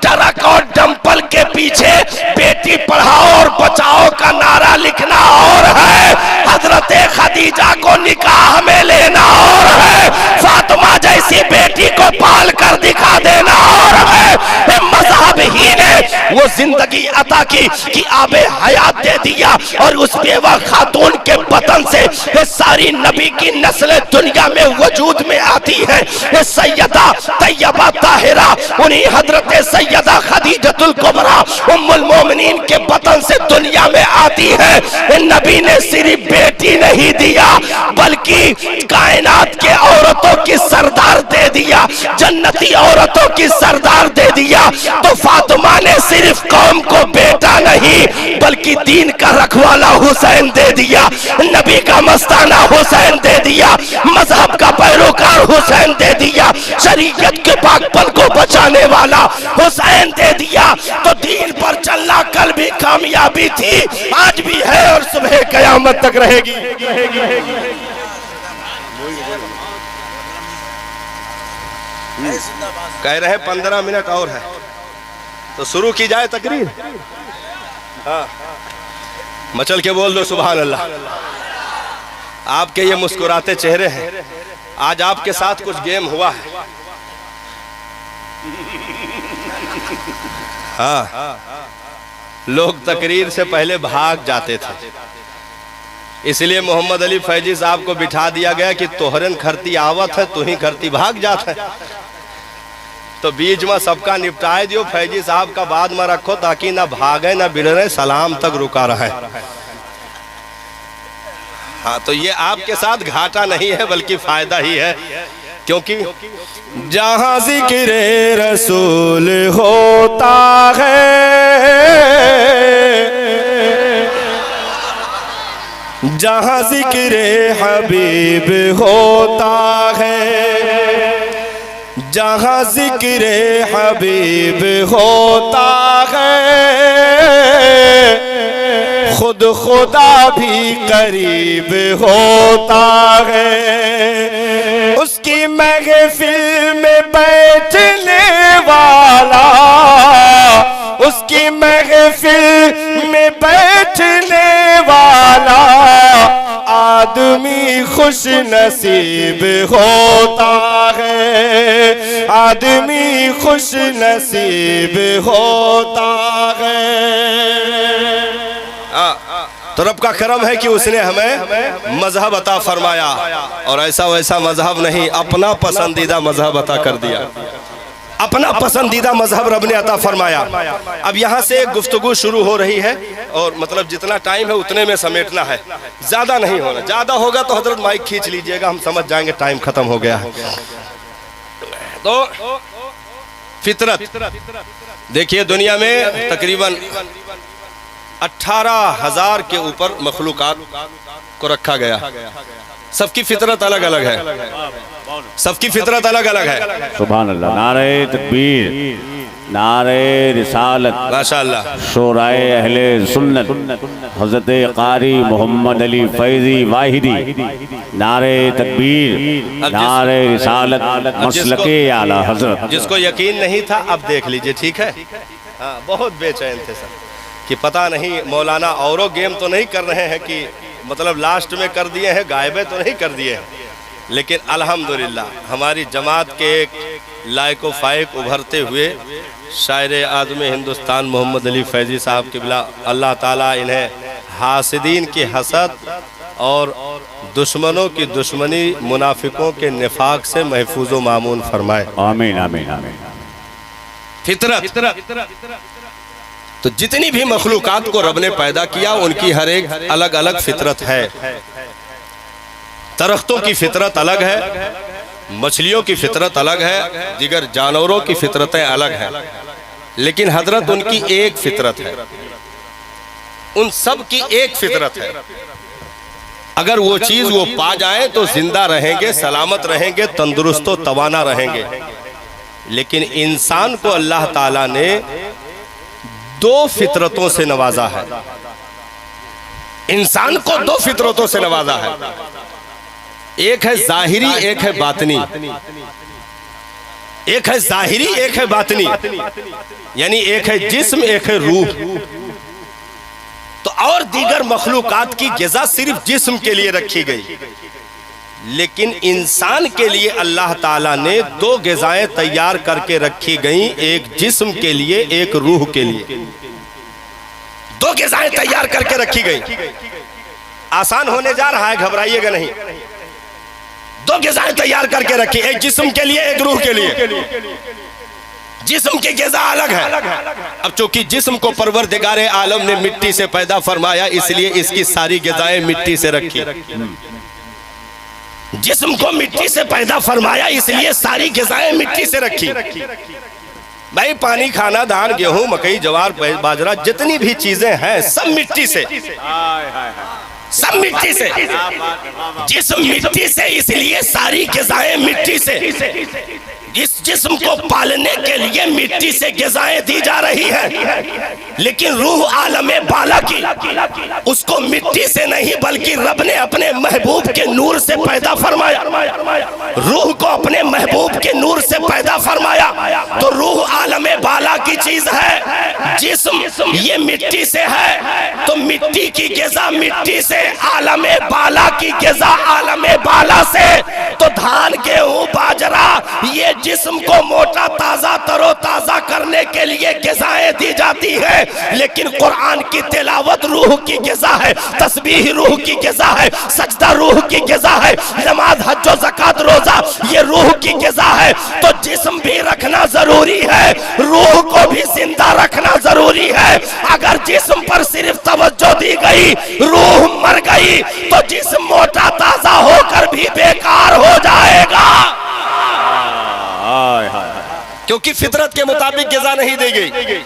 ट्रक और डंपल के पीछे बेटी पढ़ाओ और बचाओ का नारा लिखना और है, हजरत खदीजा को निकाह में लेना और है, फातिमा जैसी बेटी को पाल कर दिखा देना और है। मजहब ही ने वो जिंदगी अता की कि आबे हयात दे दिया और उस बेवा खातून के बतन से सारी नबी की नस्लें दुनिया में वजूद में आती है। सैयदा तैयबा ताहिरा उन्हीं हजरत सैयदा खदीजतुल कुबरा उम्मुल मोमिनीन के बतन से दुनिया में आती है। नबी ने सिर्फ बेटी नहीं दिया बल्कि कायनात के औरतों की सरदार दे दिया, जन्नती औरतों की सरदार दे दिया, तो फातिमा ने सिर्फ कौम को बेटा नहीं बल्कि दीन का रखवाला हुसैन दे दिया, नबी का मस्ताना हुसैन दे दिया, मजहब का पैरोकार हुसैन दे दिया, शरीयत के पाकपन को बचाने वाला हुसैन दे दिया। तो दीन पर चलना कल भी कामयाबी थी, आज भी है और सुबह कयामत तक रहेगी। कह रहे 15 मिनट और है तो शुरू की जाए तकरीर। हाँ, मचल के बोल दो सुभान अल्लाह। आपके ये मुस्कुराते चेहरे हैं, आज आपके साथ कुछ गेम हुआ है। हाँ, लोग तकरीर से पहले भाग जाते थे, इसलिए मोहम्मद अली फैजी साहब को बिठा दिया गया कि तोहरन खरती आवत है, तू ही खरती भाग जाता है। तो बीच में सबका निपटाए दियो, फैजी साहब का बाद में रखो ताकि ना भागे ना बिगड़े, सलाम तक रुका रहे। हाँ, तो ये आपके साथ घाटा नहीं है बल्कि फायदा ही है, क्योंकि जहां जिक्र रसूल होता है, जहां जिक्र हबीब होता है, जहां जिक्र हबीब होता है, खुद खुदा भी करीब होता है। उसकी महफिल में बैठने वाला, उसकी महफिल में बैठने वाला आदमी खुश नसीब होता है, आदमी खुश नसीब होता है। तो रब का करम है कि उसने हमें मजहब अता फरमाया, और ऐसा वैसा मजहब नहीं, अपना पसंदीदा मजहब अता कर दिया, अपना पसंदीदा मजहब रब ने अता फरमाया। अब यहाँ से एक गुफ्तगू शुरू हो रही है, और मतलब जितना टाइम है उतने में समेटना है, ज्यादा नहीं होना। ज्यादा होगा तो हजरत माइक खींच लीजिएगा, हम समझ जाएंगे टाइम खत्म हो गया है। तो फितरत देखिए, दुनिया में तकरीबन 18,000 के ऊपर मखलूकात को रखा गया। सबकी फितरत अलग अलग है, सबकी फितरत अलग अलग है। सुभान अल्लाह। नारे तकबीर, नारे रिसालत, माशाअल्लाह। शोराए अहले सुन्नत हज़रत कारी मोहम्मद अली फैजी वाहिदी, नारे तकबीर, नारे रिसालत, मसलके आला हजरत। जिसको यकीन नहीं था अब देख लीजिए, ठीक है। हाँ, बहुत बेचैन थे सर कि पता नहीं मौलाना औरों गेम तो नहीं कर रहे हैं, कि मतलब लास्ट में कर दिए हैं, गायबे तो नहीं कर दिए हैं। लेकिन अल्हम्दुलिल्लाह हमारी जमात के एक लायको फायक उभरते हुए शायर आदम हिंदुस्तान मोहम्मद अली फैजी साहब किबला, अल्लाह ताला इन्हें हासिदीन की हसद और दुश्मनों की दुश्मनी, मुनाफिकों के निफाक से महफूज व मामून फरमाए। आमीन आमीन आमीन। फितरत, तो जितनी भी मखलूकात को रब ने पैदा किया उनकी हर एक अलग अलग फितरत है। दरख्तों की फितरत अलग है, मछलियों की फितरत अलग है, दिगर जानवरों की फितरतें अलग हैं, लेकिन हजरत उनकी एक फितरत है, उन सब की एक फितरत है। अगर वो चीज वो पा जाए तो जिंदा रहेंगे, सलामत रहेंगे, तंदुरुस्त व तवाना रहेंगे। लेकिन इंसान को अल्लाह ताला ने दो फितरतों से नवाजा है, इंसान को दो फितरतों से नवाजा है। एक है जाहिरी, एक है बातनी। एक है जाहिरी, एक है बातनी, यानी एक है जिस्म, एक है रूह। तो और दीगर मखलूकात की ग़िज़ा सिर्फ जिस्म के लिए रखी गई, लेकिन इंसान के लिए अल्लाह ताला ने दो ग़िज़ाएं तैयार करके रखी गई, एक जिस्म के लिए, एक रूह के लिए। दो ग़िज़ाएं तैयार करके रखी गई। आसान होने जा रहा है, घबराइएगा नहीं। दो ग़िज़ाएं तैयार करके रखी, एक जिस्म के लिए, एक रूह के लिए। जिस्म की ग़िज़ा अलग है। अब चूंकि जिस्म को परवरदिगार आलम ने मिट्टी से पैदा फरमाया, इसलिए इसकी सारी ग़िज़ाएं मिट्टी से रखी। जिस्म को मिट्टी से पैदा फरमाया, इसलिए सारी ग़िज़ाएं मिट्टी से रखी। भाई पानी, खाना, धान, गेहूं, मकई, ज्वार, बाजरा, जितनी भी चीजें हैं सब मिट्टी से, सब मिट्टी से। जिस्म मिट्टी से, इसलिए सारी ग़िज़ाएं मिट्टी से। इस जिस्म को पालने के लिए मिट्टी से ग़िज़ाएं दी जा रही है, लेकिन रूह आलमे बाला की, उसको मिट्टी से नहीं बल्कि रब ने अपने महबूब के नूर से पैदा फरमाया। रूह को अपने महबूब के नूर से पैदा फरमाया, तो रूह आलमे बाला की चीज है। जिस्म ये मिट्टी से है, तो मिट्टी की ग़िज़ा मिट्टी से, आलमे बाला की ग़िज़ा आलमे बाला से। तो धान, गेहूं, बाजरा, ये जिस्म को मोटा, ताजा, तरो ताजा करने के लिए ग़िज़ाएं दी जाती है, लेकिन कुरान की तिलावत रूह की ग़िज़ा है, तस्बीह रूह की ग़िज़ा है, सजदा रूह की ग़िज़ा है, नमाज, हज और ज़कात, रोजा ये रूह की ग़िज़ा है। तो जिस्म भी रखना जरूरी है, रूह को भी जिंदा रखना जरूरी है। अगर जिस्म पर सिर्फ तवज्जो दी गई, रूह मर गई, तो जिस्म मोटा ताजा होकर भी बेकार हो जाएगा, क्योंकि फितरत के मुताबिक ग़िज़ा नहीं दी गई।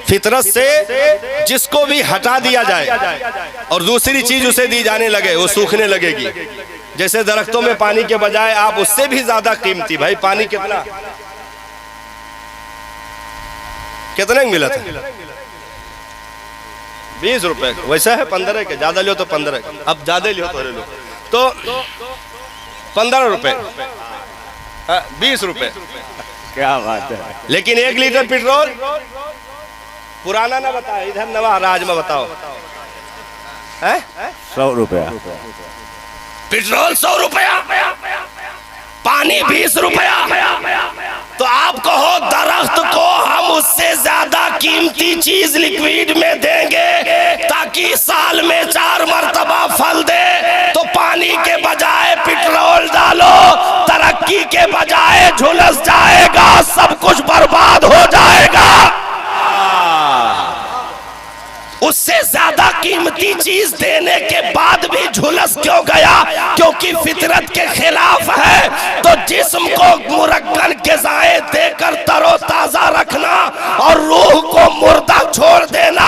फितरत से जिसको भी हटा दिया जाए और दूसरी चीज उसे दी जाने लगे, वो सूखने लगेगी। जैसे दरख्तों में पानी के बजाय आप उससे भी ज्यादा कीमती, भाई पानी कितना कितने मिला था? 20 रुपए, वैसा है 15 के, ज्यादा लियो तो 15, अब ज्यादा लियो तो 15 रुपए, 20 रुपए, क्या बात है। लेकिन 1 लीटर पेट्रोल पुराना ना बताओ, इधर नवा राज में बताओ, 100 रुपया पेट्रोल, 100 रुपया, पानी 20 रुपया। तो आप कहो दरख्त को हम उससे ज्यादा कीमती चीज लिक्विड में देंगे ताकि साल में 4 मरतबा फल दे, तो पानी के बजाय पेट्रोल डालो, तरक्की के बजाय झुलस जाएगा, सब कुछ बर्बाद हो जाएगा। उससे ज्यादा कीमती चीज देने के बाद भी झुलस क्यों गया? क्योंकि फितरत के खिलाफ है। तो जिस्म को मुरक्कन ग़िज़ाएं देकर तरोताजा रखना और रूह को मुर्दा छोड़ देना,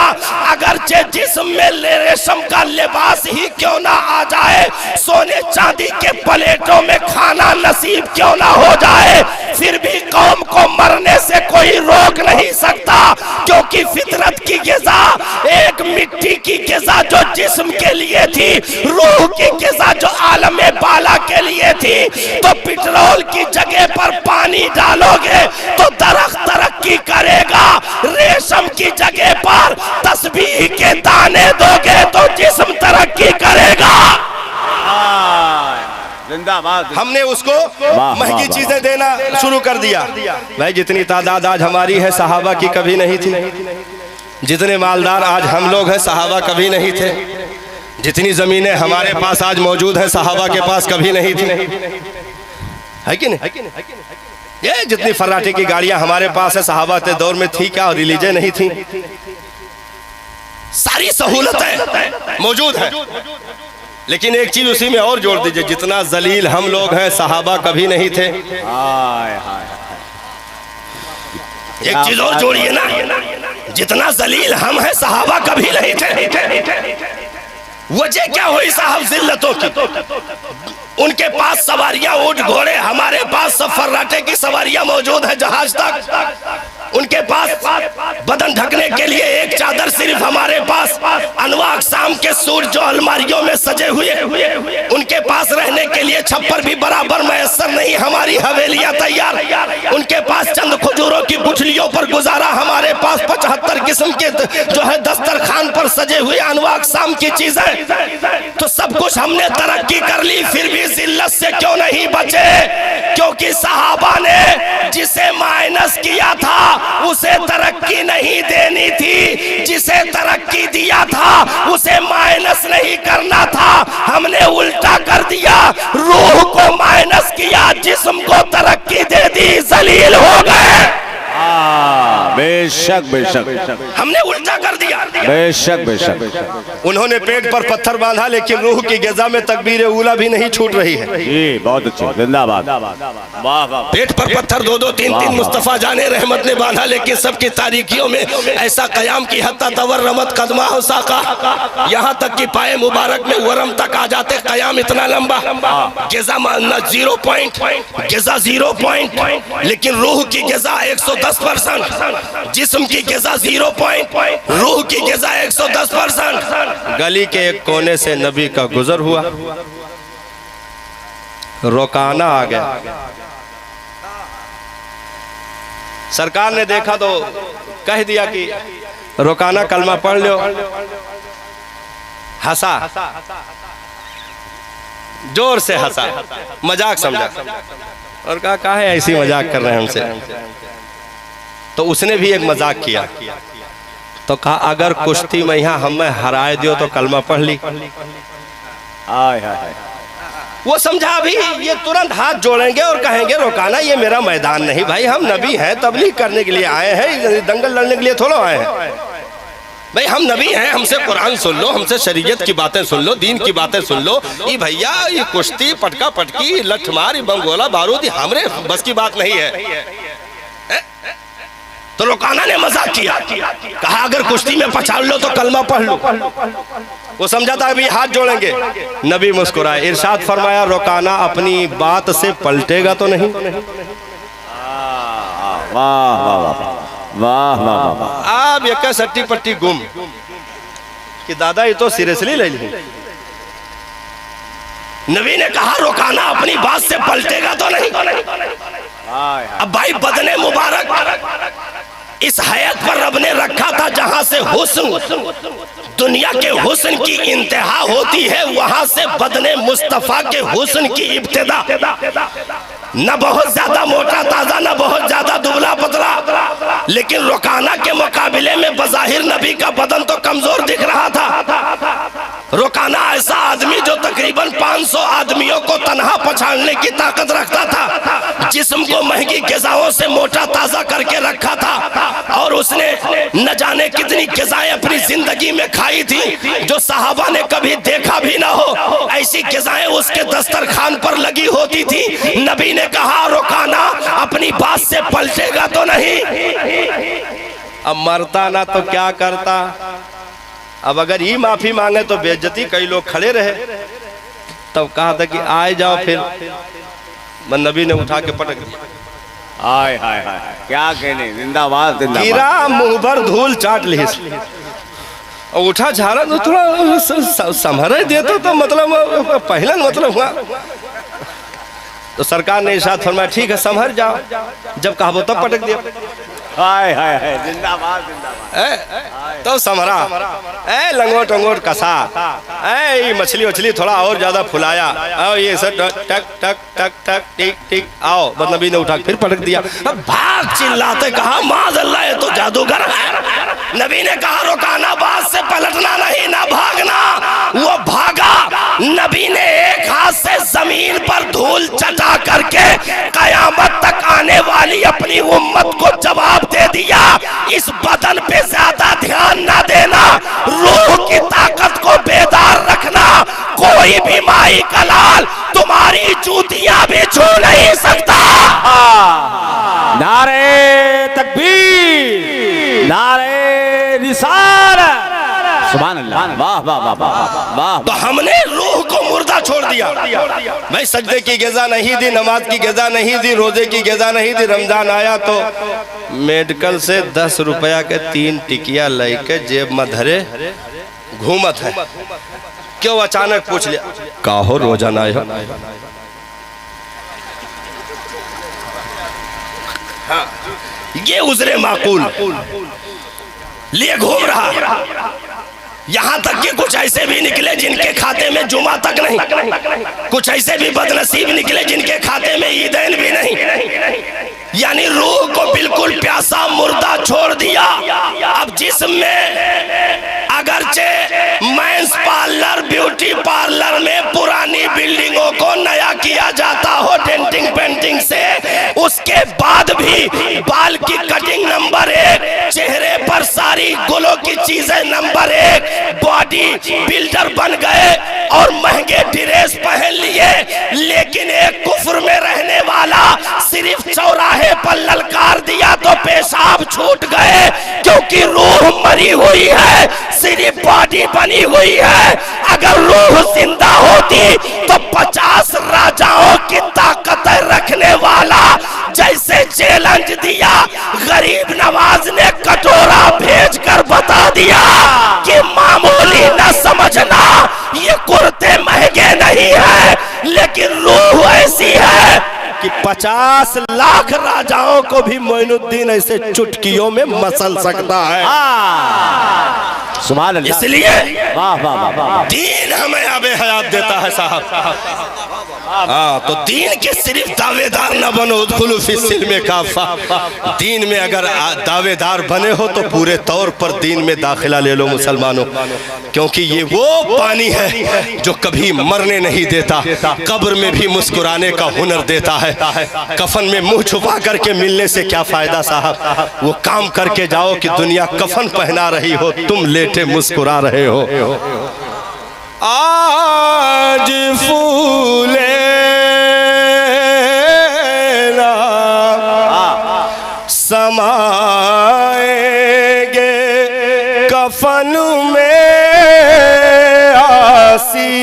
अगरचे जिस्म में रेशम का लिबास ही क्यों ना आ जाए, सोने चांदी के प्लेटों में खाना नसीब क्यों ना हो जाए, फिर भी कौम को मरने से कोई रोक नहीं सकता, क्योंकि फितरत की ग़िज़ा एक मिट्टी की ग़िज़ा जो जिस्म के लिए थी, रूह की ग़िज़ा जो आलमे बाला के लिए थी। तो पेट्रोल की जगह पर पानी डालोगे तो दरख्त तरक्की करेगा, रेशम की जगह पर तस्बीह के दाने दोगे तो जिस्म तरक्की करेगा। जिंदाबाद। हमने उसको महंगी चीजें देना शुरू कर दिया। भाई जितनी तादाद आज हमारी है सहाबा की कभी नहीं थी, जितने मालदार आज हम लोग हैं सहाबा कभी नहीं थे, जितनी जमीनें हमारे पास आज मौजूद हैं सहाबा के पास कभी नहीं थी, है कि नहीं? ये जितनी फर्राटे की गाड़ियां हमारे पास है सहाबा के दौर में थी क्या, और रिलीजें नहीं थी? सारी सहूलतें मौजूद है, लेकिन एक चीज उसी में और जोड़ दीजिए, जितना जलील हम लोग हैं सहाबा कभी नहीं थे। एक चीज और जोड़िए ना, जितना जलील हम हैं सहाबा कभी नहीं थे। वजह क्या हुई साहब जिल्लतों की? उनके पास सवारियां ऊंट घोड़े, हमारे पास सब फर्राटे की सवारियां मौजूद है जहाज तक। उनके पास बदन ढकने के लिए एक चादर सिर्फ, हमारे पास अनवा अक़साम के सूट जो अलमारियों में सजे हुए। उनके पास रहने के लिए छप्पर भी बराबर मैसर नहीं, हमारी हवेलियां तैयार। उनके पास चंद खजूरों की गुठलियों पर गुजारा, हमारे पास 75 किस्म के जो है दस्तरखान पर सजे हुए अनवा अक़साम की चीजें। तो सब कुछ हमने तरक्की कर ली, फिर भी जिल्लत से क्यों नहीं बचे? क्योंकि सहाबा ने जिसे माइनस किया था उसे तरक्की नहीं देनी थी, जिसे तरक्की दिया था उसे माइनस नहीं करना था। हमने उल्टा कर दिया, रूह को माइनस किया, जिस्म को तरक्की दे दी, जलील हो गए। बेशक बेशक हमने उल्टा कर दिया। बेशक बेशक। उन्होंने पेट पर पत्थर बांधा, लेकिन रूह की ग़िज़ा में तकबीर ऊला भी नहीं छूट रही है। जी बहुत अच्छी, जिंदाबाद। वाह वाह। पेट पर पत्थर दो दो तीन तीन मुस्तफ़ा जाने रहमत ने बांधा, लेकिन सबकी तारीकियों में ऐसा कयाम की हत्ता तवर रमत कदमा हो साका, यहाँ तक कि पाए मुबारक में वरम तक आ जाते। कयाम इतना लंबा, ग़िज़ा मानना 0 पॉइंट, ग़िज़ा 0 पॉइंट, लेकिन रूह की ग़िज़ा 110%, जिस्म की ग़िज़ा 0 पॉइंट, रूह की ग़िज़ा 110%। गली के एक कोने से नबी का गुजर हुआ, रोकाना आ गया। सरकार ने देखा तो कह दिया कि रोकाना कलमा पढ़ लो। हंसा, जोर से हंसा, मजाक समझा और कहा काहे ऐसी मजाक कर रहे हैं हमसे। तो उसने भी एक मजाक किया, तो कहा अगर कुश्ती में यहाँ हमें हराए दियो तो कलमा पढ़ ली। हाय हाय। वो समझा अभी ये तुरंत हाथ जोड़ेंगे और कहेंगे रोकाना ये मेरा मैदान नहीं भाई, हम नबी हैं, तबलीग करने के लिए आए हैं, दंगल लड़ने के लिए थोड़ा आए हैं भाई। हम नबी हैं, हमसे कुरान सुन लो, हमसे शरीयत की बातें सुन लो, दीन की बातें सुन लो। ये भैया ये कुश्ती पटका पटकी लठमार बमगोला बारूद हमरे बस की बात नहीं है। तो रोकाना ने मजाक किया, कहा अगर कुश्ती में पछाड़ लो तो कलमा पढ़ लो। वो समझा था अभी हाथ जोड़ेंगे। नबी मुस्कुराए, इरशाद फरमाया रोकाना अपनी बात से पलटेगा तो नहीं। वाह वाह वाह वाह वाह। आप एक सट्टी पट्टी गुम कि दादा ये तो सीरियसली ले ली। नबी ने कहा रोकाना अपनी बात से पलटेगा तो नहीं। अब भाई बदने मुबारक इस हयात पर रब ने रखा था जहां से हुस्न दुनिया के हुस्न की इंतहा होती है, वहां से बदने मुस्तफा के हुस्न की इब्तिदा। न बहुत ज्यादा मोटा ताजा, न बहुत ज्यादा दुबला पतला, लेकिन रोकाना के मुकाबले में बज़ाहिर नबी का बदन तो कमजोर दिख रहा था। रोकाना ऐसा आदमी जो तकरीबन 500 आदमियों को तन्हा पछाड़ने की ताकत रखता था, जिस्म को महंगी ग़िज़ाओं से मोटा ताजा करके रखा था, और उसने न जाने कितनी ग़िज़ाएं अपनी जिंदगी में खाई थी जो सहाबा ने कभी देखा भी ना हो। ऐसी ग़िज़ाएं उसके दस्तरखान पर लगी होती थी। नबी ने कहा रोकाना अपनी बात से पलटेगा तो नहीं। अब मरता ना तो क्या करता। अब अगर ये माफी मांगे तो बेइज्जती, कई लोग खड़े रहे। तब कहा था कि आए जाओ, फिर नबी ने उठा के पटक दिया। हाय हाय हाय, क्या कहने, जिंदाबाद जिंदाबाद। गिरा मुंह भर धूल चाट ली और उठा झाड़ा तो थोड़ा संभर देता तो मतलब पहला मतलब हुआ। तो सरकार ने इरशाद फरमाया ठीक है संभर जाओ, जब कहा वो तब पटक दिया। हाय हाय हाय, जिंदाबाद जिंदाबाद। तो संभरा, लंगोट अंगोट कसा, मछली वछली थोड़ा और ज्यादा फुलाया, और ये सब टक टक टक टक टिक टिक आओ। बस नबी ने उठा फिर पटक दिया। अब भाग चिल्लाते कहा माज़अल्लाह ये तो जादूगर है। नबी ने कहा रोकाना बात से पलटना नहीं, ना भागना। वो भागा। नबी ने एक हाथ से जमीन पर धूल चटा करके कयामत तक आने वाली अपनी उम्मत को जवाब दे दिया, इस बदन पे ज्यादा ध्यान ना देना, रूह की ताकत को बेदार रखना। कोई भी माई का लाल तुम्हारी जूतियां भी छू नहीं सकता। नारे तकबीर, नारे रिसालत, सुभान अल्लाह, वाह वाह वाह वाह वाह। तो हमने रूह को मुर्दा छोड़ दिया भाई। सजदे की ग़िज़ा नहीं दी, नमाज की ग़िज़ा नहीं दी, रोजे की ग़िज़ा नहीं दी। रमजान आया तो मेडिकल से 10 रुपया के 3 टिकिया लेके जेब में धरे घूमत है। क्यों अचानक पूछ लिया काहो रोजाना आए हो? हाँ, ये उज़रे माकूल लिए घूम रहा। यहाँ तक कि कुछ ऐसे भी निकले जिनके खाते में जुमा तक नहीं, कुछ ऐसे भी बदनसीब निकले जिनके खाते में ईदैन भी नहीं। यानी रूह को बिल्कुल प्यासा मुर्दा छोड़ दिया। अब जिस्म में अगरचे मेंस पार्लर, ब्यूटी पार्लर में पुरानी बिल्डिंगों को नया किया जाता हो डेंटिंग पेंटिंग से, उसके बाद भी बाल की कटिंग नंबर 1, चेहरे पर सारी गुलों की चीजें नंबर 1, बॉडी बिल्डर बन गए और महंगे ड्रेस पहन लिए। लेकिन एक कुफ्र में रहने वाला सिर्फ चौराहे पर ललकार दिया तो पेशाब छूट गए, क्योंकि रूह मरी हुई है, सिर्फ बॉडी बनी हुई है। अगर रूह जिंदा होती तो 50 राजाओं की ताकत रखने वाला जैसे चैलेंज दिया, गरीब नवाज ने कटोरा भेजकर बता दिया कि मामूली न समझना, ये कुर्ते महंगे नहीं है, लेकिन रूह ऐसी है कि 50 लाख राजाओं को भी मोइनुद्दीन ऐसे चुटकियों में मसल सकता है। सुभान अल्लाह। इसलिए वाह वाह वाह वाह। दीन हमें आबे हयात देता है साहब। हाँ, तो दीन के सिर्फ दावेदार न बनो, उदखुलू फी सिल्म काफा। दीन में अगर दावेदार बने हो तो पूरे तौर पर दीन में दाखिला ले लो मुसलमानों, क्योंकि ये वो पानी है जो कभी मरने नहीं देता, कब्र में भी मुस्कुराने का हुनर देता है। कफन में मुंह छुपा करके मिलने से क्या फायदा साहब, वो काम करके जाओ कि दुनिया कफन पहना रही हो, तुम लेटे मुस्कुरा रहे हो। आज फूले समाएंगे कफन में आसी,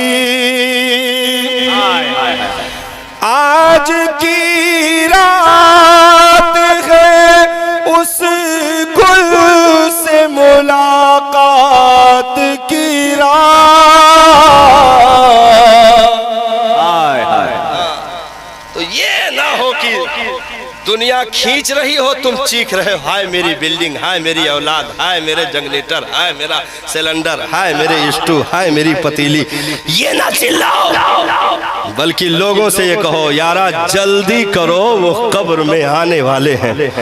आज की रात है उस गुल से मुलाकात की रात। तो ये ना हो कि दुनिया खींच रही हो, तुम चीख रहे हो हाय मेरी बिल्डिंग, हाय मेरी औलाद, हाय मेरे जनरेटर, हाय मेरा सिलेंडर, हाय मेरे स्टू, हाय मेरी पतीली। ये ना चिल्लाओ, बल्कि लोगों से ये कहो यारा जल्दी करो, वो कब्र में आने वाले हैं,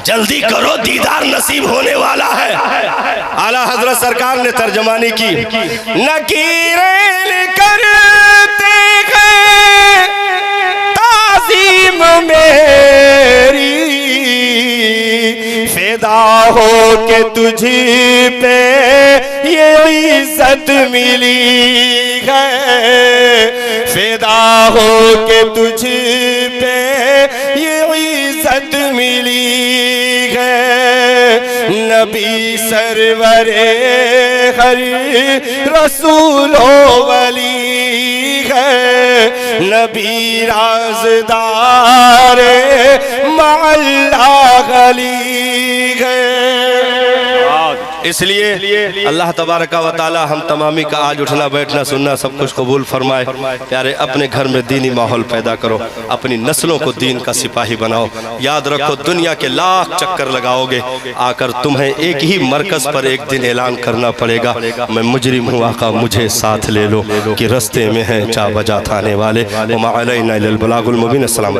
जल्दी करो, दीदार नसीब होने वाला है। आला हजरत सरकार ने तर्जमानी की, नकीरें करते हैं ताज़ीम मेरी, फिदा हो के तुझी पे ये इज्जत मिली है, फिदा हो के तुझी पे ये इज्जत मिली है। नबी सरवरे हर रसूलो वली है, नबी राज़दार मअल्ला गली है। इसलिए अल्लाह तबारक व तआला हम तमामी का आज उठना बैठना सुनना सब कुछ कबूल फरमाए। प्यारे अपने घर में दीनी माहौल पैदा करो, अपनी नस्लों को दीन का सिपाही बनाओ। याद रखो दुनिया के लाख चक्कर लगाओगे, आकर तुम्हें एक ही मरकज पर एक दिन ऐलान करना पड़ेगा, मैं मुजरिम हूँ आका मुझे साथ ले लो, कि रस्ते में है चा बजा थाने वाले। व मा अलैना इल्लल बलागुल मुबीन। अस्सलाम।